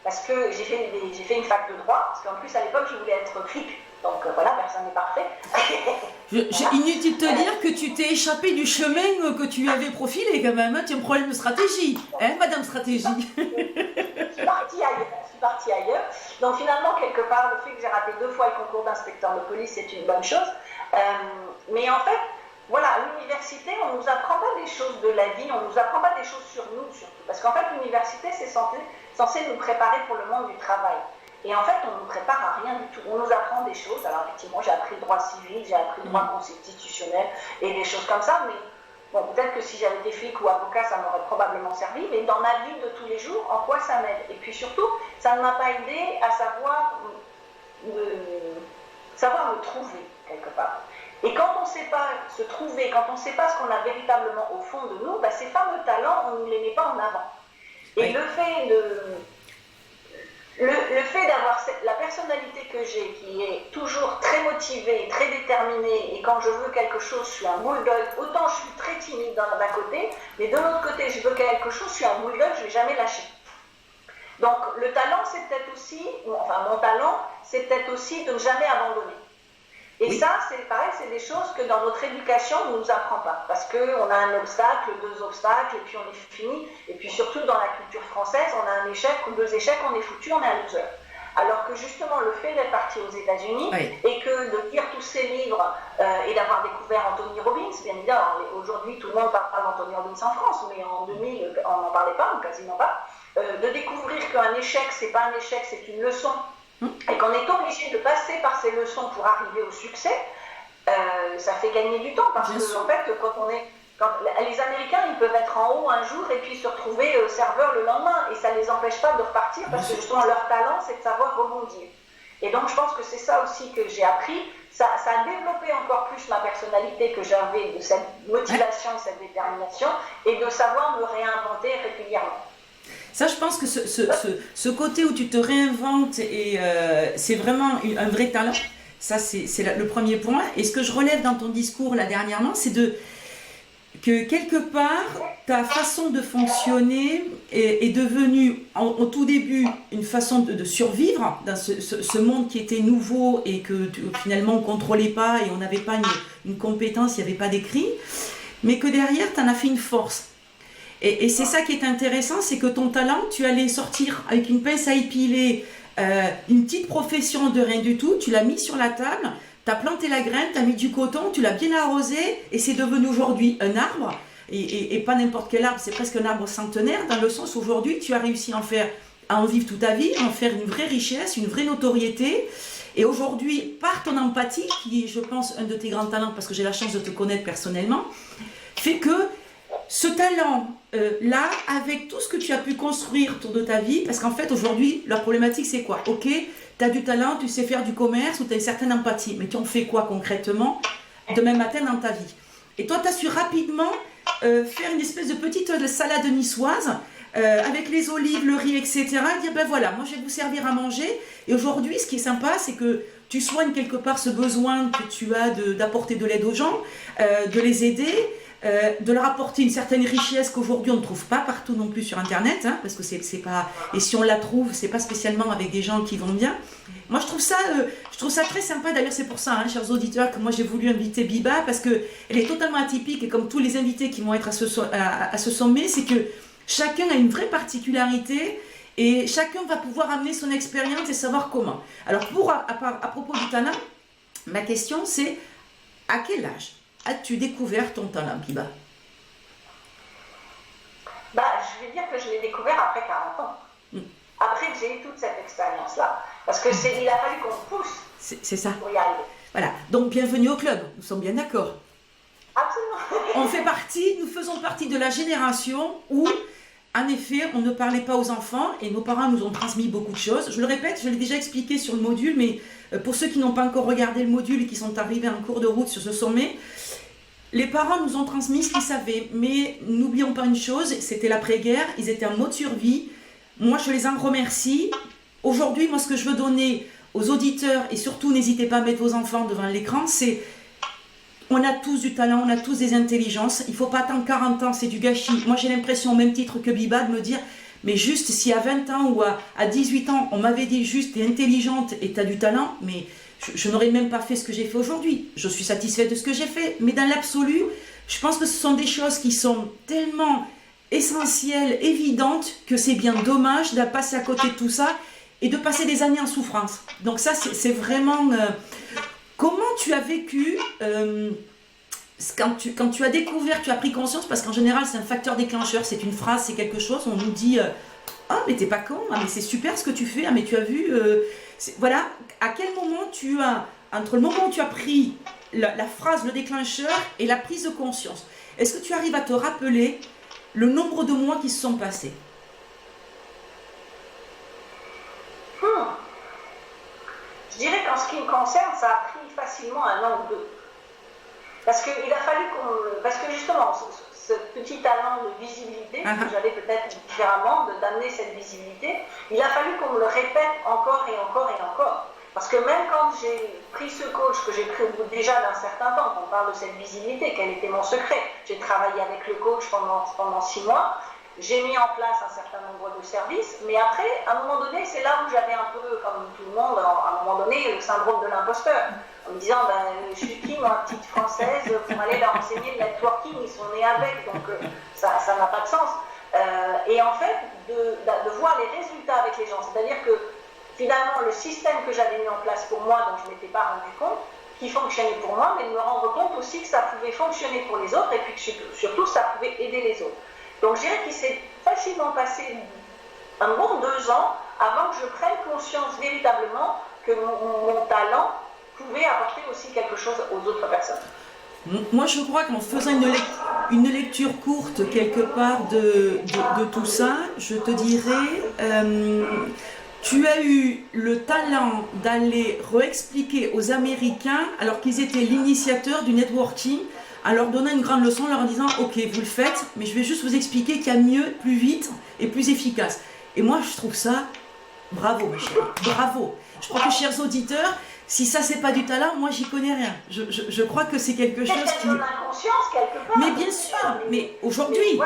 Parce que j'ai fait une fac de droit, parce qu'en plus à l'époque je voulais être flic, donc voilà, personne n'est parfait. Inutile de te dire que tu t'es échappé du chemin que tu avais profilé quand même, hein. Tu as un problème de stratégie, hein, Madame Stratégie. Je suis partie ailleurs. Donc finalement, quelque part, le fait que j'ai raté 2 fois le concours d'inspecteur de police, c'est une bonne chose. Mais en fait, voilà, à l'université, on ne nous apprend pas des choses de la vie, on ne nous apprend pas des choses sur nous surtout. Parce qu'en fait, l'université, c'est censé nous préparer pour le monde du travail. Et en fait, on ne nous prépare à rien du tout. On nous apprend des choses. Alors effectivement, j'ai appris le droit civil, j'ai appris le droit constitutionnel et des choses comme ça. Mais bon, peut-être que si j'avais été flic ou avocat, ça m'aurait probablement servi. Mais dans ma vie de tous les jours, en quoi ça m'aide? Et puis surtout, ça ne m'a pas aidé à savoir me trouver quelque part. Et quand on ne sait pas se trouver, quand on ne sait pas ce qu'on a véritablement au fond de nous, bah, ces fameux talents, on ne les met pas en avant. Et le fait d'avoir la personnalité que j'ai, qui est toujours très motivée, très déterminée, et quand je veux quelque chose, je suis un bulldog. Autant je suis très timide d'un côté, mais de l'autre côté, je veux quelque chose, je suis un bulldog, je ne vais jamais lâcher. Donc le talent, c'est peut-être aussi, enfin mon talent, c'est peut-être aussi de ne jamais abandonner. Et ça, c'est pareil, c'est des choses que dans notre éducation, on ne nous apprend pas. Parce qu'on a un obstacle, 2 obstacles, et puis on est fini. Et puis surtout, dans la culture française, on a un échec ou 2 échecs, on est foutu, on est un loser. Alors que justement, le fait d'être parti aux États-Unis, et que de lire tous ces livres, et d'avoir découvert Anthony Robbins, bien évidemment, aujourd'hui, tout le monde parle d'Anthony Robbins en France, mais en 2000, on n'en parlait pas, ou quasiment pas. De découvrir qu'un échec, c'est pas un échec, c'est une leçon. Et qu'on est obligé de passer par ces leçons pour arriver au succès, ça fait gagner du temps. Parce que, en fait, les Américains, ils peuvent être en haut un jour et puis se retrouver serveur le lendemain. Et ça ne les empêche pas de repartir parce que justement, leur talent, c'est de savoir rebondir. Et donc, je pense que c'est ça aussi que j'ai appris. Ça a développé encore plus ma personnalité que j'avais, de cette motivation et cette détermination, et de savoir me réinventer régulièrement. Ça, je pense que ce côté où tu te réinventes, et c'est vraiment un vrai talent. Ça, c'est le premier point. Et ce que je relève dans ton discours là dernièrement, c'est que quelque part, ta façon de fonctionner est devenue, au tout début, une façon de survivre dans ce monde qui était nouveau et que finalement on ne contrôlait pas et on n'avait pas une compétence, il n'y avait pas d'écrit, mais que derrière, tu en as fait une force. Et c'est ça qui est intéressant, c'est que ton talent, tu allais sortir avec une pince à épiler, une petite profession de rien du tout, tu l'as mis sur la table, tu as planté la graine, tu as mis du coton, tu l'as bien arrosé, et c'est devenu aujourd'hui un arbre, et pas n'importe quel arbre, c'est presque un arbre centenaire, dans le sens où aujourd'hui tu as réussi à en vivre toute ta vie, à en faire une vraie richesse, une vraie notoriété. Et aujourd'hui, par ton empathie, qui est, je pense, un de tes grands talents, parce que j'ai la chance de te connaître personnellement, fait que ce talent-là, avec tout ce que tu as pu construire autour de ta vie, parce qu'en fait, aujourd'hui, la problématique, c'est quoi? Ok, tu as du talent, tu sais faire du commerce, ou tu as une certaine empathie, mais tu en fais quoi concrètement demain matin dans ta vie? Et toi, tu as su rapidement faire une espèce de petite salade niçoise, avec les olives, le riz, etc. Et dire, ben voilà, moi, je vais vous servir à manger. Et aujourd'hui, ce qui est sympa, c'est que tu soignes quelque part ce besoin que tu as d'apporter de l'aide aux gens, de les aider, de leur apporter une certaine richesse qu'aujourd'hui on ne trouve pas partout non plus sur internet, hein, parce que c'est pas, et si on la trouve, c'est pas spécialement avec des gens qui vont bien. Moi je trouve ça très sympa. D'ailleurs c'est pour ça, hein, chers auditeurs, que moi j'ai voulu inviter Biba, parce que elle est totalement atypique, et comme tous les invités qui vont être à ce sommet, c'est que chacun a une vraie particularité et chacun va pouvoir amener son expérience et savoir comment. Alors à propos du talent, ma question c'est: à quel âge as-tu découvert ton talent, Biba? Je vais dire que je l'ai découvert après 40 ans. Après que j'ai eu toute cette expérience-là. Parce que il a fallu qu'on pousse c'est ça. pour y arriver. Voilà. Donc, bienvenue au club. Nous sommes bien d'accord. Absolument. Nous faisons partie de la génération où, en effet, on ne parlait pas aux enfants et nos parents nous ont transmis beaucoup de choses. Je le répète, je l'ai déjà expliqué sur le module, mais pour ceux qui n'ont pas encore regardé le module et qui sont arrivés en cours de route sur ce sommet, Les parents nous ont transmis ce qu'ils savaient, mais n'oublions pas une chose, c'était l'après-guerre, ils étaient en mode survie. Moi, je les en remercie. Aujourd'hui, moi, ce que je veux donner aux auditeurs, et surtout, n'hésitez pas à mettre vos enfants devant l'écran, c'est on a tous du talent, on a tous des intelligences. Il ne faut pas attendre 40 ans, c'est du gâchis. Moi, j'ai l'impression, au même titre que Biba, de me dire, mais juste, si à 20 ans ou à 18 ans, on m'avait dit juste, t'es intelligente et t'as du talent, mais je n'aurais même pas fait ce que j'ai fait aujourd'hui. Je suis satisfaite de ce que j'ai fait. Mais dans l'absolu, je pense que ce sont des choses qui sont tellement essentielles, évidentes, que c'est bien dommage de passer à côté de tout ça et de passer des années en souffrance. Donc ça, c'est vraiment... Comment tu as vécu quand tu as découvert, tu as pris conscience, parce qu'en général c'est un facteur déclencheur, c'est une phrase, c'est quelque chose, on nous dit ah mais t'es pas con, ah mais c'est super ce que tu fais, ah mais tu as vu, voilà, à quel moment tu as, entre le moment où tu as pris la phrase, le déclencheur et la prise de conscience, est-ce que tu arrives à te rappeler le nombre de mois qui se sont passés? Je dirais qu'en ce qui me concerne, ça a pris facilement 1 an ou 2. Parce qu'il a fallu parce que justement, ce petit talent de visibilité, que j'avais peut-être différemment, d'amener cette visibilité, il a fallu qu'on me le répète encore et encore et encore. Parce que même quand j'ai pris ce coach, que j'ai pris déjà d'un certain temps, qu'on parle de cette visibilité, quel était mon secret, j'ai travaillé avec le coach pendant 6 mois, j'ai mis en place un certain nombre de services, mais après, à un moment donné, c'est là où j'avais un peu, comme tout le monde, à un moment donné, le syndrome de l'imposteur. En me disant, je suis qui, moi, petite française, pour aller leur enseigner le networking, ils sont nés avec, donc ça n'a pas de sens. Et en fait, de voir les résultats avec les gens, c'est-à-dire que finalement, le système que j'avais mis en place pour moi, dont je ne m'étais pas rendu compte, qui fonctionnait pour moi, mais de me rendre compte aussi que ça pouvait fonctionner pour les autres, et puis que surtout, ça pouvait aider les autres. Donc je dirais qu'il s'est facilement passé un bon 2 ans avant que je prenne conscience véritablement que mon talent pouvait apporter aussi quelque chose aux autres personnes. Moi je crois qu'en faisant une lecture courte quelque part de tout ça, je te dirais, tu as eu le talent d'aller réexpliquer aux Américains, alors qu'ils étaient l'initiateur du networking, en leur donnant une grande leçon, en leur disant « Ok, vous le faites, mais je vais juste vous expliquer qu'il y a mieux, plus vite et plus efficace. » Et moi, je trouve ça, bravo ma chérie, bravo. Je crois que, chers auditeurs, si ça, c'est pas du talent, moi, j'y connais rien. Je crois que c'est quelque chose qui... Inconscience, quelque part. Mais bien sûr, mais aujourd'hui,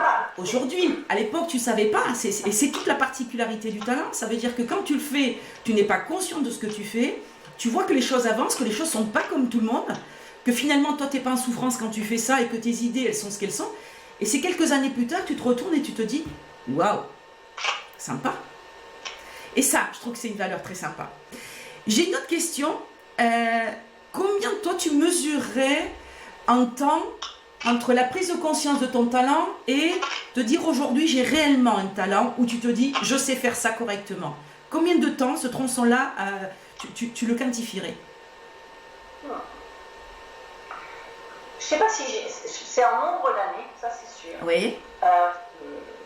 à l'époque, tu savais pas. Et c'est toute la particularité du talent. Ça veut dire que quand tu le fais, tu n'es pas conscient de ce que tu fais. Tu vois que les choses avancent, que les choses sont pas comme tout le monde. Que finalement, toi, tu n'es pas en souffrance quand tu fais ça et que tes idées, elles sont ce qu'elles sont. Et c'est quelques années plus tard, tu te retournes et tu te dis « Waouh, sympa !» Et ça, je trouve que c'est une valeur très sympa. J'ai une autre question. Combien, toi, tu mesurerais en temps entre la prise de conscience de ton talent et te dire aujourd'hui, j'ai réellement un talent, où tu te dis « Je sais faire ça correctement ». Combien de temps, ce tronçon-là, tu le quantifierais? Je ne sais pas si c'est en nombre d'années, ça c'est sûr. Oui.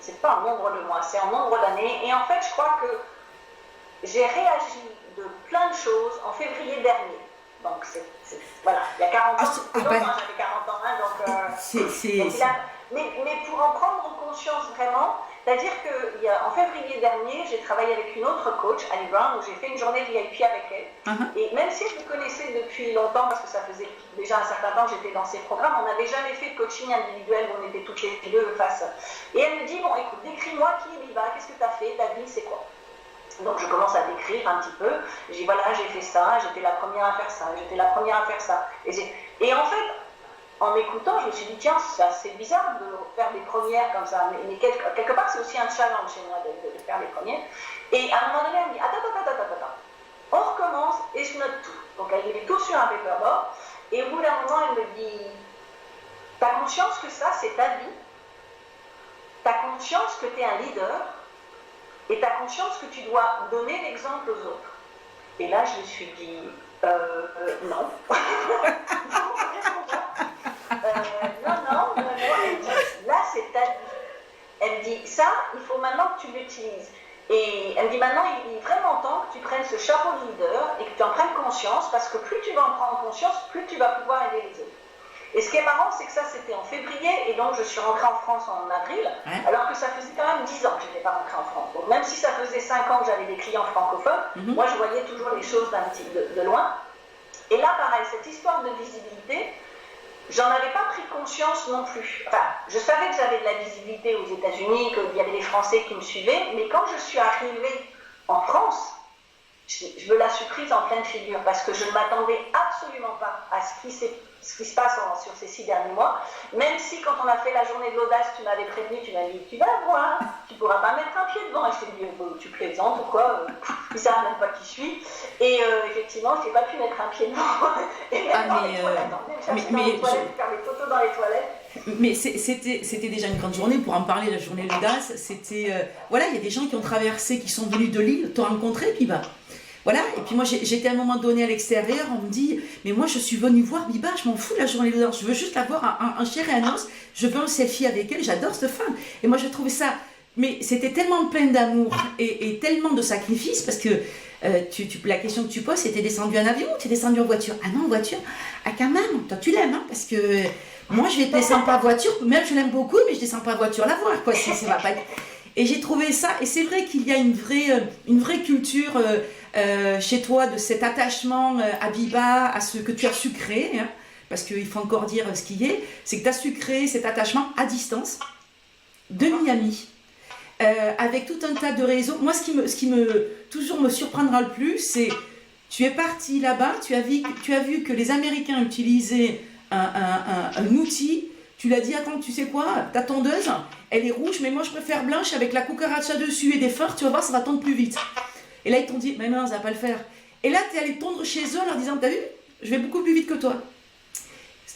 C'est pas en nombre de mois, c'est en nombre d'années. Et en fait, je crois que j'ai réagi de plein de choses en février dernier. Donc, voilà, il y a 40 ans, j'avais 40 ans, hein, donc... Mais pour en prendre conscience vraiment, c'est-à-dire qu'en février dernier, j'ai travaillé avec une autre coach, Annie Brown, où j'ai fait une journée VIP avec elle. Et même si je me connaissais depuis longtemps, parce que ça faisait déjà un certain temps que j'étais dans ces programmes, on n'avait jamais fait de coaching individuel où on était toutes les deux face. Et elle me dit, bon écoute, décris-moi qui est Biba, qu'est-ce que tu as fait, ta vie, c'est quoi? Donc je commence à décrire un petit peu, je dis voilà, j'ai fait ça, j'étais la première à faire ça, j'étais la première à faire ça. Et en fait, en m'écoutant, je me suis dit, tiens, c'est assez bizarre de faire des premières comme ça, mais quelque part, c'est aussi un challenge chez moi de faire des premières. Et à un moment donné, elle me dit, attends, on recommence et je note tout. Donc elle met tout sur un paperboard, et au bout d'un moment, elle me dit, t'as conscience que ça, c'est ta vie, t'as conscience que t'es un leader, et t'as conscience que tu dois donner l'exemple aux autres. Et là, je me suis dit, non. Non, elle me dit, là c'est ta vie. Elle me dit, ça, il faut maintenant que tu l'utilises. Et elle me dit, maintenant, il est vraiment temps que tu prennes ce chapeau de leader et que tu en prennes conscience, parce que plus tu vas en prendre conscience, plus tu vas pouvoir aider les autres. Et ce qui est marrant, c'est que ça, c'était en février, et donc je suis rentrée en France en avril, alors que ça faisait quand même 10 ans que je n'étais pas rentrée en France. Donc même si ça faisait 5 ans que j'avais des clients francophones, moi je voyais toujours les choses de loin. Et là, pareil, cette histoire de visibilité, j'en avais pas pris conscience non plus. Enfin, je savais que j'avais de la visibilité aux États-Unis, qu'il y avait des Français qui me suivaient, mais quand je suis arrivée en France, je me la suis prise en pleine figure parce que je ne m'attendais absolument pas à ce qui se passe sur ces 6 derniers mois. Même si quand on a fait la journée de l'audace, tu m'avais prévenu, tu m'as dit tu vas voir, tu ne pourras pas mettre un pied devant. Et je t'ai dit tu plaisantes ou quoi, ils ne savent même pas qui je suis. Et effectivement, je n'ai pas pu mettre un pied devant. Et même dans les toilettes, faire des photos dans les toilettes. Mais c'était déjà une grande journée pour en parler, la journée de l'audace. C'était voilà, il y a des gens qui ont traversé, qui sont venus de Lille, t'ont rencontré, puis bah. Voilà, et puis moi j'étais à un moment donné à l'extérieur, on me dit, mais moi je suis venue voir Biba, je m'en fous de la journée de l'audace, je veux juste la voir un chair et un os, je veux un selfie avec elle, j'adore cette femme. Et moi je trouvais ça, mais c'était tellement plein d'amour et tellement de sacrifices, parce que la question que tu poses, c'est t'es descendu en avion ou t'es descendu en voiture? Ah non, en voiture? Ah quand même, toi tu l'aimes, hein, parce que moi je vais descendre pas en voiture, même je l'aime beaucoup, mais je descends pas en voiture la voir, quoi, ça va pas être... Et j'ai trouvé ça, et c'est vrai qu'il y a une vraie culture chez toi de cet attachement à Biba, à ce que tu as su créer, hein, parce qu'il faut encore dire ce qui est, c'est que tu as su créer cet attachement à distance de Miami, avec tout un tas de réseaux. Moi, ce qui toujours me surprendra le plus, c'est tu es parti là-bas, tu as vu que les Américains utilisaient un outil. Tu l'as dit, attends, tu sais quoi, ta tondeuse, elle est rouge, mais moi je préfère blanche avec la cucaracha dessus et des phares, tu vas voir, ça va tondre plus vite. Et là, ils t'ont dit, mais non, ça va pas le faire. Et là, tu es allé tondre chez eux en leur disant, t'as vu, je vais beaucoup plus vite que toi.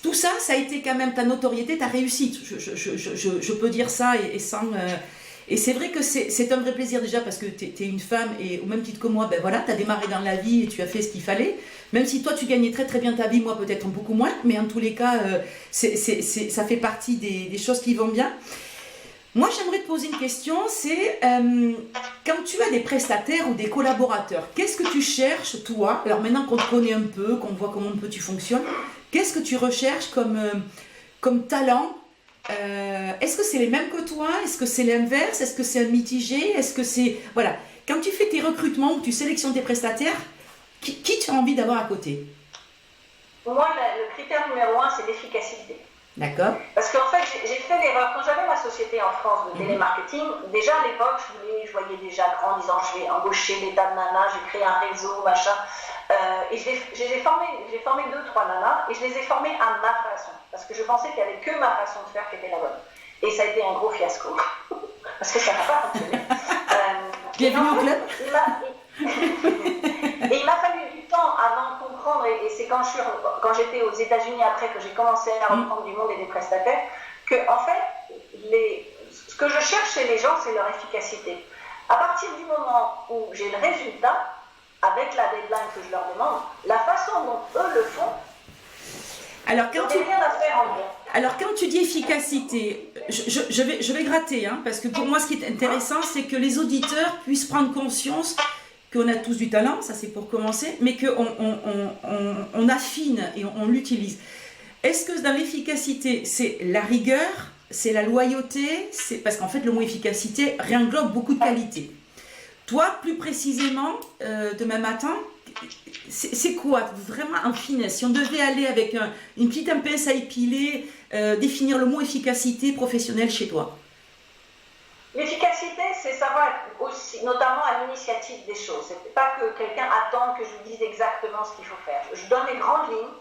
Tout ça, ça a été quand même ta notoriété, ta réussite. Je peux dire ça et sans... Et c'est vrai que c'est un vrai plaisir déjà parce que tu es une femme et au même titre que moi, ben voilà, tu as démarré dans la vie et tu as fait ce qu'il fallait. Même si toi tu gagnais très très bien ta vie, moi peut-être beaucoup moins, mais en tous les cas, ça fait partie des choses qui vont bien. Moi j'aimerais te poser une question, c'est quand tu as des prestataires ou des collaborateurs, qu'est-ce que tu cherches toi? Alors maintenant qu'on te connaît un peu, qu'on voit comment un peu tu fonctionnes, qu'est-ce que tu recherches comme talent? Est-ce que c'est les mêmes que toi? Est-ce que c'est l'inverse? Est-ce que c'est un mitigé? Est-ce que c'est... Voilà. Quand tu fais tes recrutements ou tu sélectionnes tes prestataires, qui tu as envie d'avoir à côté? Moi, le critère numéro 1, c'est l'efficacité. D'accord. Parce qu'en fait, j'ai fait l'erreur. Quand j'avais ma société en France de télémarketing, déjà à l'époque, je voyais déjà grand en disant je vais embaucher des tas de nanas, j'ai créé un réseau, machin. Et j'ai formé 2-3 nanas et je les ai formées à ma façon. Parce que je pensais qu'il n'y avait que ma façon de faire qui était la bonne. Et ça a été un gros fiasco. Parce que ça n'a pas fonctionné. Bienvenue au club. Et il m'a fallu du temps avant de comprendre, et c'est quand j'étais aux États-Unis après que j'ai commencé à reprendre du monde et des prestataires, que en fait, ce que je cherche chez les gens, c'est leur efficacité. À partir du moment où j'ai le résultat, avec la deadline que je leur demande, la façon dont eux le font, alors rien quand tu dis efficacité, je vais gratter, hein, parce que pour moi ce qui est intéressant, c'est que les auditeurs puissent prendre conscience qu'on a tous du talent, ça c'est pour commencer, mais qu'on affine et on l'utilise. Est-ce que dans l'efficacité, c'est la rigueur, c'est la loyauté, parce qu'en fait le mot efficacité englobe beaucoup de qualités. Toi, plus précisément, demain matin, c'est quoi vraiment en finesse? Si on devait aller avec une petite pince à épiler, définir le mot efficacité professionnelle chez toi. L'efficacité, c'est savoir être aussi, notamment à l'initiative des choses. C'est pas que quelqu'un attende que je lui dise exactement ce qu'il faut faire. Je donne les grandes lignes.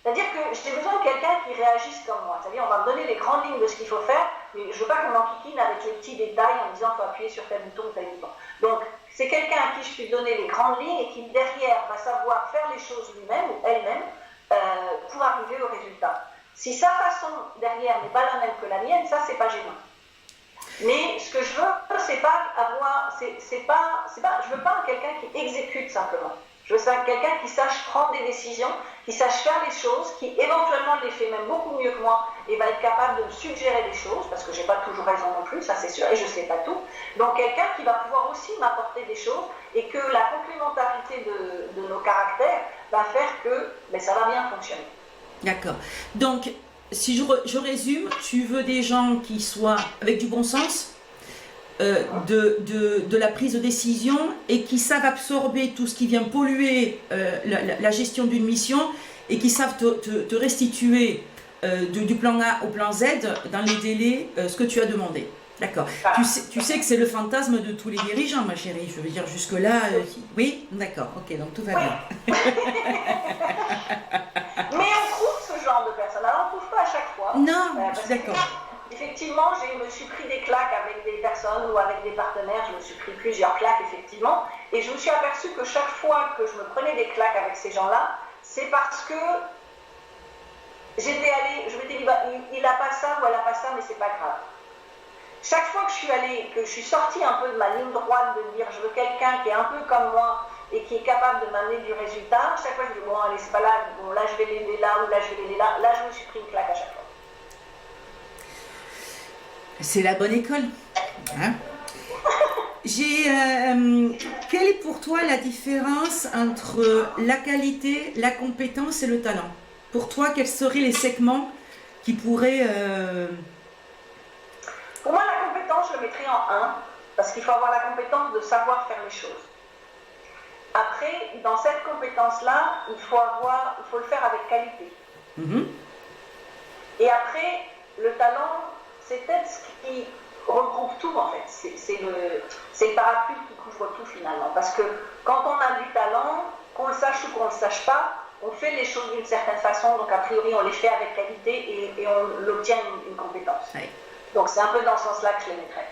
C'est-à-dire que j'ai besoin de quelqu'un qui réagisse comme moi. C'est-à-dire, on va me donner les grandes lignes de ce qu'il faut faire, mais je ne veux pas qu'on m'enquiquine avec les petits détails en disant qu'il faut appuyer sur tel bouton ou tel bouton. Donc, c'est quelqu'un à qui je puis donner les grandes lignes et qui, derrière, va savoir faire les choses lui-même ou elle-même pour arriver au résultat. Si sa façon derrière n'est pas la même que la mienne, ça, c'est pas gênant. Mais ce que je veux, c'est pas avoir, je veux pas quelqu'un qui exécute simplement. Je veux quelqu'un qui sache prendre des décisions, qui sache faire les choses, qui éventuellement les fait même beaucoup mieux que moi et va être capable de me suggérer des choses, parce que j'ai pas toujours raison non plus, ça c'est sûr, et je sais pas tout. Donc quelqu'un qui va pouvoir aussi m'apporter des choses et que la complémentarité de nos caractères va faire que ça va bien fonctionner. D'accord. Donc, si je résume, tu veux des gens qui soient avec du bon sens, de la prise de décision et qui savent absorber tout ce qui vient polluer la gestion d'une mission et qui savent te restituer du plan A au plan Z dans les délais, ce que tu as demandé. D'accord. Tu sais que c'est le fantasme de tous les dirigeants, ma chérie. Je veux dire, jusque-là, oui, d'accord, ok, donc tout va bien. Mais on trouve ce genre de personnes. Alors, on ne trouve pas à chaque fois. Non, je suis d'accord. Effectivement, je me suis pris des claques avec des personnes ou avec des partenaires. Je me suis pris plusieurs claques, effectivement. Et je me suis aperçue que chaque fois que je me prenais des claques avec ces gens-là, c'est parce que j'étais allée, je m'étais dit, bah, il n'a pas ça ou elle n'a pas ça, mais c'est pas grave. Chaque fois que je suis allée, que je suis sortie un peu de ma ligne droite, de me dire je veux quelqu'un qui est un peu comme moi et qui est capable de m'amener du résultat, chaque fois je dis bon allez c'est pas là, bon là je vais l'aider là ou là je vais l'aider là, là je me suis pris une claque à chaque fois. C'est la bonne école. Hein? Quelle est pour toi la différence entre la qualité, la compétence et le talent? Pour toi, quels seraient les segments qui pourraient... Pour moi, la compétence, je le mettrais en 1, parce qu'il faut avoir la compétence de savoir faire les choses. Après, dans cette compétence-là, il faut le faire avec qualité. Et après, le talent, c'est peut-être ce qui regroupe tout, en fait. C'est le parapluie qui couvre tout, finalement. Parce que quand on a du talent, qu'on le sache ou qu'on ne le sache pas, on fait les choses d'une certaine façon, donc a priori, on les fait avec qualité et on obtient une compétence. Oui. Donc c'est un peu dans ce sens-là que je les mettrais.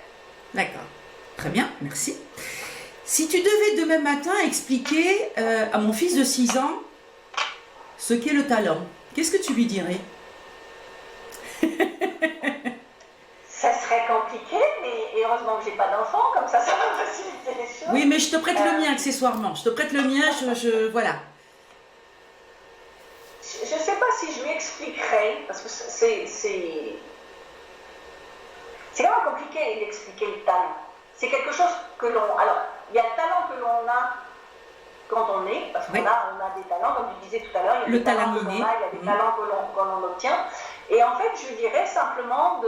D'accord. Très bien, merci. Si tu devais demain matin expliquer à mon fils de 6 ans ce qu'est le talent, qu'est-ce que tu lui dirais? Ça serait compliqué, mais heureusement que j'ai pas d'enfant, comme ça va faciliter les choses. Oui, mais je te prête le mien accessoirement. Je te prête le mien, voilà. Je ne sais pas si je lui expliquerai, parce que c'est quand même compliqué d'expliquer le talent. C'est quelque chose que l'on... Alors, il y a le talent que l'on a quand on est, parce qu'on a des talents, comme tu disais tout à l'heure, il y a des talents que l'on a, il y a des talents que l'on obtient. Et en fait, je dirais simplement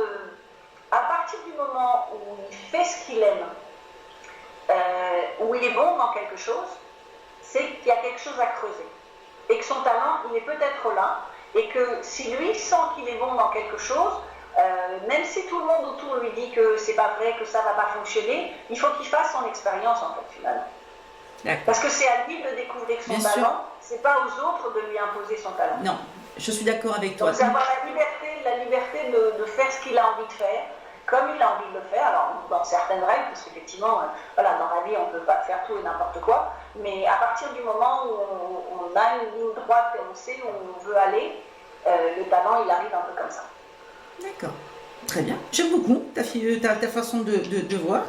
à partir du moment où il fait ce qu'il aime, où il est bon dans quelque chose, c'est qu'il y a quelque chose à creuser. Et que son talent, il est peut-être là, et que si lui sent qu'il est bon dans quelque chose, même si tout le monde autour lui dit que c'est pas vrai, que ça va pas fonctionner, il faut qu'il fasse son expérience en fait finalement. Parce que c'est à lui de découvrir son talent, c'est pas aux autres de lui imposer son talent. Non, je suis d'accord avec toi. Donc avoir la liberté de faire ce qu'il a envie de faire, comme il a envie de le faire, alors dans certaines règles, parce qu'effectivement, voilà, dans la vie on peut pas faire tout et n'importe quoi, mais à partir du moment où on a une ligne droite et on sait où on veut aller, le talent il arrive un peu comme ça. D'accord, très bien. J'aime beaucoup ta façon de voir.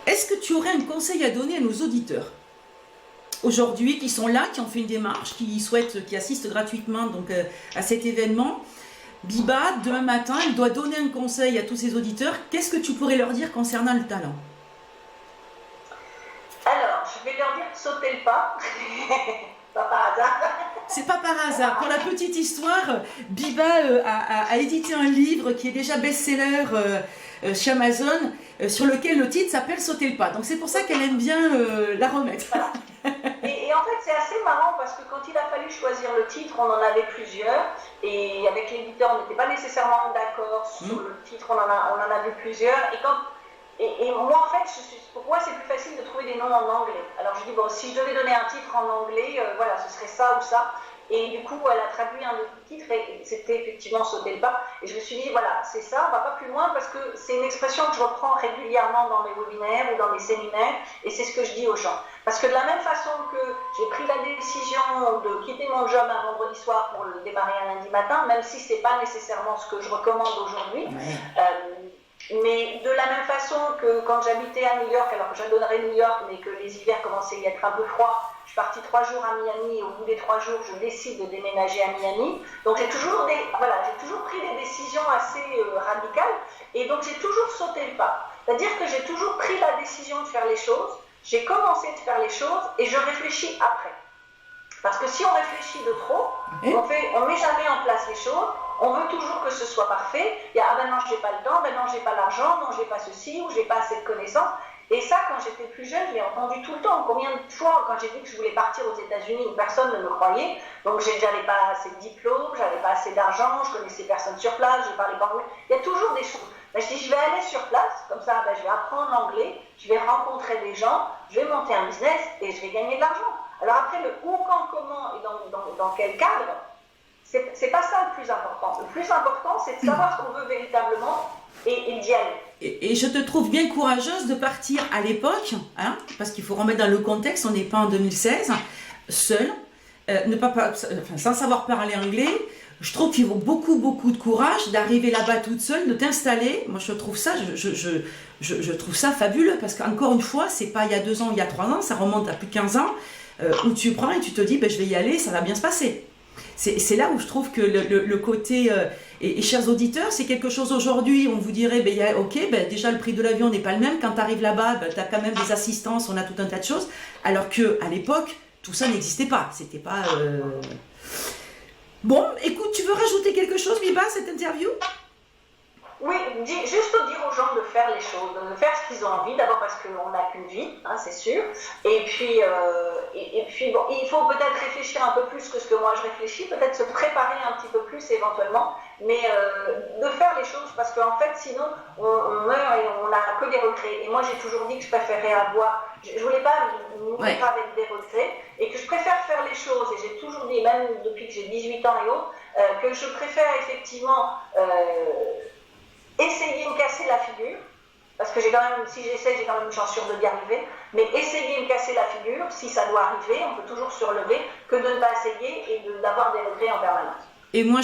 Est-ce que tu aurais un conseil à donner à nos auditeurs aujourd'hui qui sont là, qui ont fait une démarche, qui assistent gratuitement donc, à cet événement? Biba, demain matin, elle doit donner un conseil à tous ses auditeurs. Qu'est-ce que tu pourrais leur dire concernant le talent? Alors, je vais leur dire de sauter le pas. Pas par hasard. C'est pas par hasard. Pour la petite histoire, Biba a édité un livre qui est déjà best-seller chez Amazon, sur lequel le titre s'appelle Sauter le pas. Donc c'est pour ça qu'elle aime bien la remettre. Voilà. Et en fait, c'est assez marrant parce que quand il a fallu choisir le titre, on en avait plusieurs. Et avec l'éditeur, on n'était pas nécessairement d'accord sur le titre, on en a vu plusieurs. Et moi, en fait, pour moi, c'est plus facile de trouver des noms en anglais. Alors, je dis, bon, si je devais donner un titre en anglais, voilà, ce serait ça ou ça. Et du coup, elle a traduit un autre titre et c'était effectivement Sauter le pas. Et je me suis dit, voilà, c'est ça, on va pas plus loin parce que c'est une expression que je reprends régulièrement dans mes webinaires ou dans mes séminaires et c'est ce que je dis aux gens. Parce que de la même façon que j'ai pris la décision de quitter mon job un vendredi soir pour le démarrer un lundi matin, même si c'est pas nécessairement ce que je recommande aujourd'hui, mais de la même façon que quand j'habitais à New York, alors que j'adorais New York, mais que les hivers commençaient à être un peu froids, je suis partie 3 jours à Miami et au bout des 3 jours, je décide de déménager à Miami. Donc j'ai toujours pris des décisions assez radicales et donc j'ai toujours sauté le pas. C'est-à-dire que j'ai toujours pris la décision de faire les choses, j'ai commencé de faire les choses et je réfléchis après. Parce que si on réfléchit de trop, On met jamais en place les choses. On veut toujours que ce soit parfait. Il y a, ah ben non, j'ai pas le temps, ben non, j'ai pas l'argent, non, j'ai pas ceci, ou j'ai pas assez de connaissances. Et ça, quand j'étais plus jeune, je l'ai entendu tout le temps. Combien de fois, quand j'ai dit que je voulais partir aux États-Unis, personne ne me croyait. Donc, j'avais pas assez de diplômes, j'avais pas assez d'argent, je connaissais personne sur place, je parlais pas anglais. Il y a toujours des choses. Ben, je dis, je vais aller sur place, comme ça, ben, je vais apprendre l'anglais, je vais rencontrer des gens, je vais monter un business et je vais gagner de l'argent. Alors après, le où, quand, comment et dans quel cadre, c'est pas ça le plus important. Le plus important, c'est de savoir ce qu'on veut véritablement et d'y aller. Et je te trouve bien courageuse de partir à l'époque, hein, parce qu'il faut remettre dans le contexte, on n'est pas en 2016, seule, sans savoir parler anglais. Je trouve qu'il faut beaucoup de courage d'arriver là-bas toute seule, de t'installer. Moi, je trouve ça, je trouve ça fabuleux, parce qu'encore une fois, c'est pas il y a 2 ans, il y a 3 ans, ça remonte à plus de 15 ans, où tu prends et tu te dis, ben, je vais y aller, ça va bien se passer. C'est là où je trouve que le côté, et chers auditeurs, c'est quelque chose aujourd'hui, on vous dirait, ben, ok, ben, déjà le prix de l'avion n'est pas le même, quand tu arrives là-bas, ben, tu as quand même des assistances, on a tout un tas de choses, alors qu'à l'époque, tout ça n'existait pas, c'était pas... Bon, écoute, tu veux rajouter quelque chose, Biba, à cette interview? Oui, juste dire aux gens de faire les choses, de faire ce qu'ils ont envie, d'abord parce qu'on n'a qu'une vie, hein, c'est sûr, et puis bon, il faut peut-être réfléchir un peu plus que ce que moi je réfléchis, peut-être se préparer un petit peu plus éventuellement, mais de faire les choses, parce qu'en fait sinon on meurt et on n'a que des regrets, et moi j'ai toujours dit que je préférais avoir, je voulais pas mourir avec des regrets, et que je préfère faire les choses, et j'ai toujours dit, même depuis que j'ai 18 ans et autres, que je préfère effectivement... essayer de me casser la figure, parce que j'ai quand même, si j'essaie, j'ai quand même une chance sûre d'y arriver, mais essayer de me casser la figure, si ça doit arriver, on peut toujours se relever, que de ne pas essayer et d'avoir des regrets en permanence. Et moi,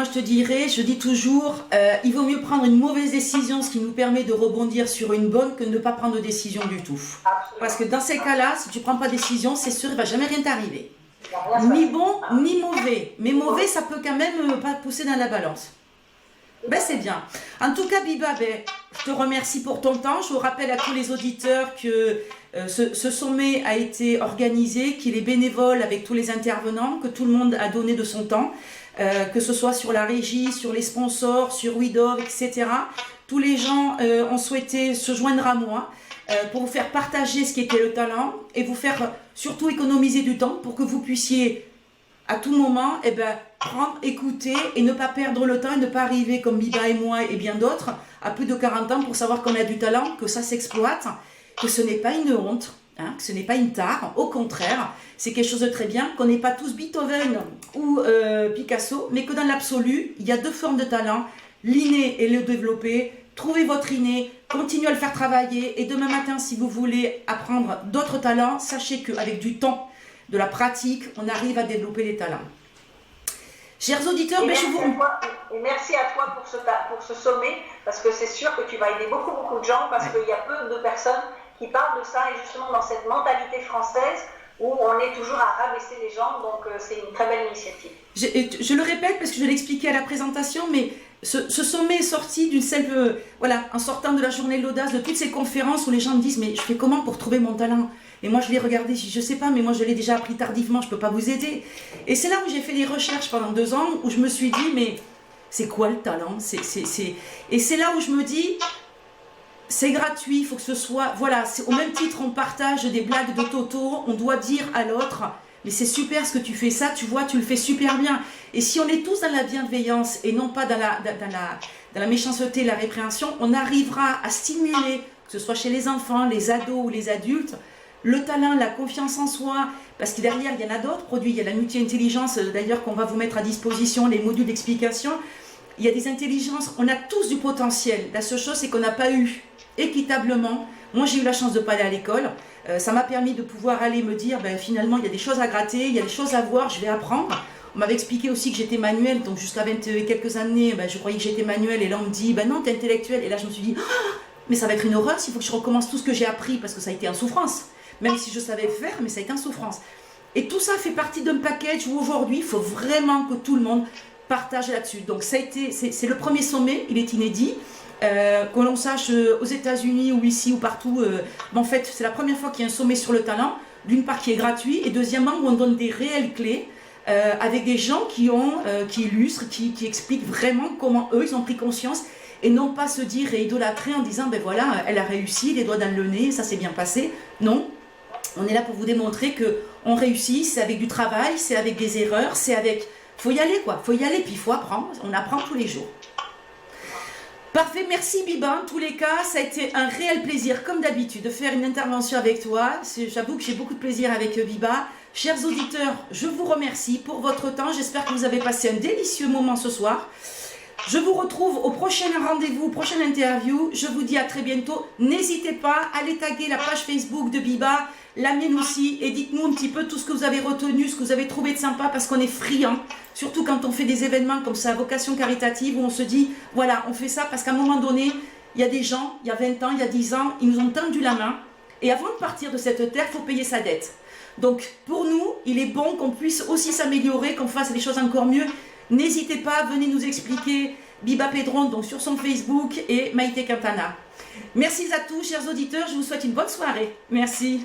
je te dirais, je dis toujours, il vaut mieux prendre une mauvaise décision, ce qui nous permet de rebondir sur une bonne, que de ne pas prendre de décision du tout. Absolument. Parce que dans ces cas-là, si tu ne prends pas de décision, c'est sûr, il ne va jamais rien t'arriver. Ni bon, ni mauvais. Mais mauvais, ça peut quand même pas pousser dans la balance. Ben c'est bien. En tout cas, Biba, ben, je te remercie pour ton temps. Je vous rappelle à tous les auditeurs que ce sommet a été organisé, qu'il est bénévole avec tous les intervenants, que tout le monde a donné de son temps, que ce soit sur la régie, sur les sponsors, sur WeDove, etc. Tous les gens ont souhaité se joindre à moi pour vous faire partager ce qu'était le talent et vous faire surtout économiser du temps pour que vous puissiez à tout moment, eh ben, prendre, écouter et ne pas perdre le temps et ne pas arriver comme Biba et moi et bien d'autres à plus de 40 ans pour savoir qu'on a du talent, que ça s'exploite, que ce n'est pas une honte, hein, que ce n'est pas une tare, au contraire, c'est quelque chose de très bien, qu'on n'est pas tous Beethoven ou Picasso, mais que dans l'absolu, il y a 2 formes de talent, l'inné et le développé. Trouvez votre inné, continuez à le faire travailler et demain matin, si vous voulez apprendre d'autres talents, sachez qu'avec du temps, de la pratique, on arrive à développer les talents. Chers auditeurs, merci à toi pour ce sommet, parce que c'est sûr que tu vas aider beaucoup de gens, parce qu'il y a peu de personnes qui parlent de ça, et justement dans cette mentalité française où on est toujours à rabaisser les gens, donc c'est une très belle initiative. Je le répète parce que je l'ai expliqué à la présentation, mais ce sommet est sorti d'une simple... voilà, en sortant de la journée de l'audace, de toutes ces conférences où les gens me disent « mais je fais comment pour trouver mon talent ?» Et moi, je l'ai regardé, je ne sais pas, mais moi, je l'ai déjà appris tardivement, je ne peux pas vous aider. Et c'est là où j'ai fait des recherches pendant 2 ans, où je me suis dit, mais c'est quoi le talent? Et c'est là où je me dis, c'est gratuit, il faut que ce soit... Voilà, au même titre, on partage des blagues de Toto, on doit dire à l'autre, mais c'est super ce que tu fais, ça, tu vois, tu le fais super bien. Et si on est tous dans la bienveillance et non pas dans la méchanceté, la répréhension, on arrivera à stimuler, que ce soit chez les enfants, les ados ou les adultes, le talent, la confiance en soi, parce que derrière, il y en a d'autres produits. Il y a la multi-intelligence, d'ailleurs, qu'on va vous mettre à disposition, les modules d'explication. Il y a des intelligences, on a tous du potentiel. La seule chose, c'est qu'on n'a pas eu équitablement. Moi, j'ai eu la chance de ne pas aller à l'école. Ça m'a permis de pouvoir aller me dire, ben, finalement, il y a des choses à gratter, il y a des choses à voir, je vais apprendre. On m'avait expliqué aussi que j'étais manuelle, donc jusqu'à 20 et quelques années, ben, je croyais que j'étais manuelle, et là, on me dit, ben non, t'es intellectuelle. Et là, je me suis dit, oh, mais ça va être une horreur s'il faut que je recommence tout ce que j'ai appris, parce que ça a été en souffrance. Même si je savais faire, mais ça a été en souffrance. Et tout ça fait partie d'un package où aujourd'hui, il faut vraiment que tout le monde partage là-dessus. Donc c'est le premier sommet, il est inédit. Que l'on sache aux États-Unis ou ici ou partout, en fait, c'est la première fois qu'il y a un sommet sur le talent. D'une part qui est gratuit et deuxièmement où on donne des réelles clés avec des gens qui illustrent, qui expliquent vraiment comment eux, ils ont pris conscience et non pas se dire et idolâtrer en disant, ben voilà, elle a réussi, les doigts dans le nez, ça s'est bien passé. Non, on est là pour vous démontrer qu'on réussit, c'est avec du travail, c'est avec des erreurs, c'est avec... Faut y aller quoi, faut y aller, puis il faut apprendre, on apprend tous les jours. Parfait, merci Biba, en tous les cas, ça a été un réel plaisir, comme d'habitude, de faire une intervention avec toi. J'avoue que j'ai beaucoup de plaisir avec Biba. Chers auditeurs, je vous remercie pour votre temps, j'espère que vous avez passé un délicieux moment ce soir. Je vous retrouve au prochain rendez-vous, prochaine interview. Je vous dis à très bientôt. N'hésitez pas à aller taguer la page Facebook de Biba, la mienne aussi, et dites-nous un petit peu tout ce que vous avez retenu, ce que vous avez trouvé de sympa, parce qu'on est friands, surtout quand on fait des événements comme ça, à vocation caritative, où on se dit, voilà, on fait ça parce qu'à un moment donné, il y a des gens, il y a 20 ans, il y a 10 ans, ils nous ont tendu la main, et avant de partir de cette terre, il faut payer sa dette. Donc, pour nous, il est bon qu'on puisse aussi s'améliorer, qu'on fasse des choses encore mieux. N'hésitez pas, venez nous expliquer Biba Pedron donc sur son Facebook et Maïté Quintana. Merci à tous, chers auditeurs, je vous souhaite une bonne soirée. Merci.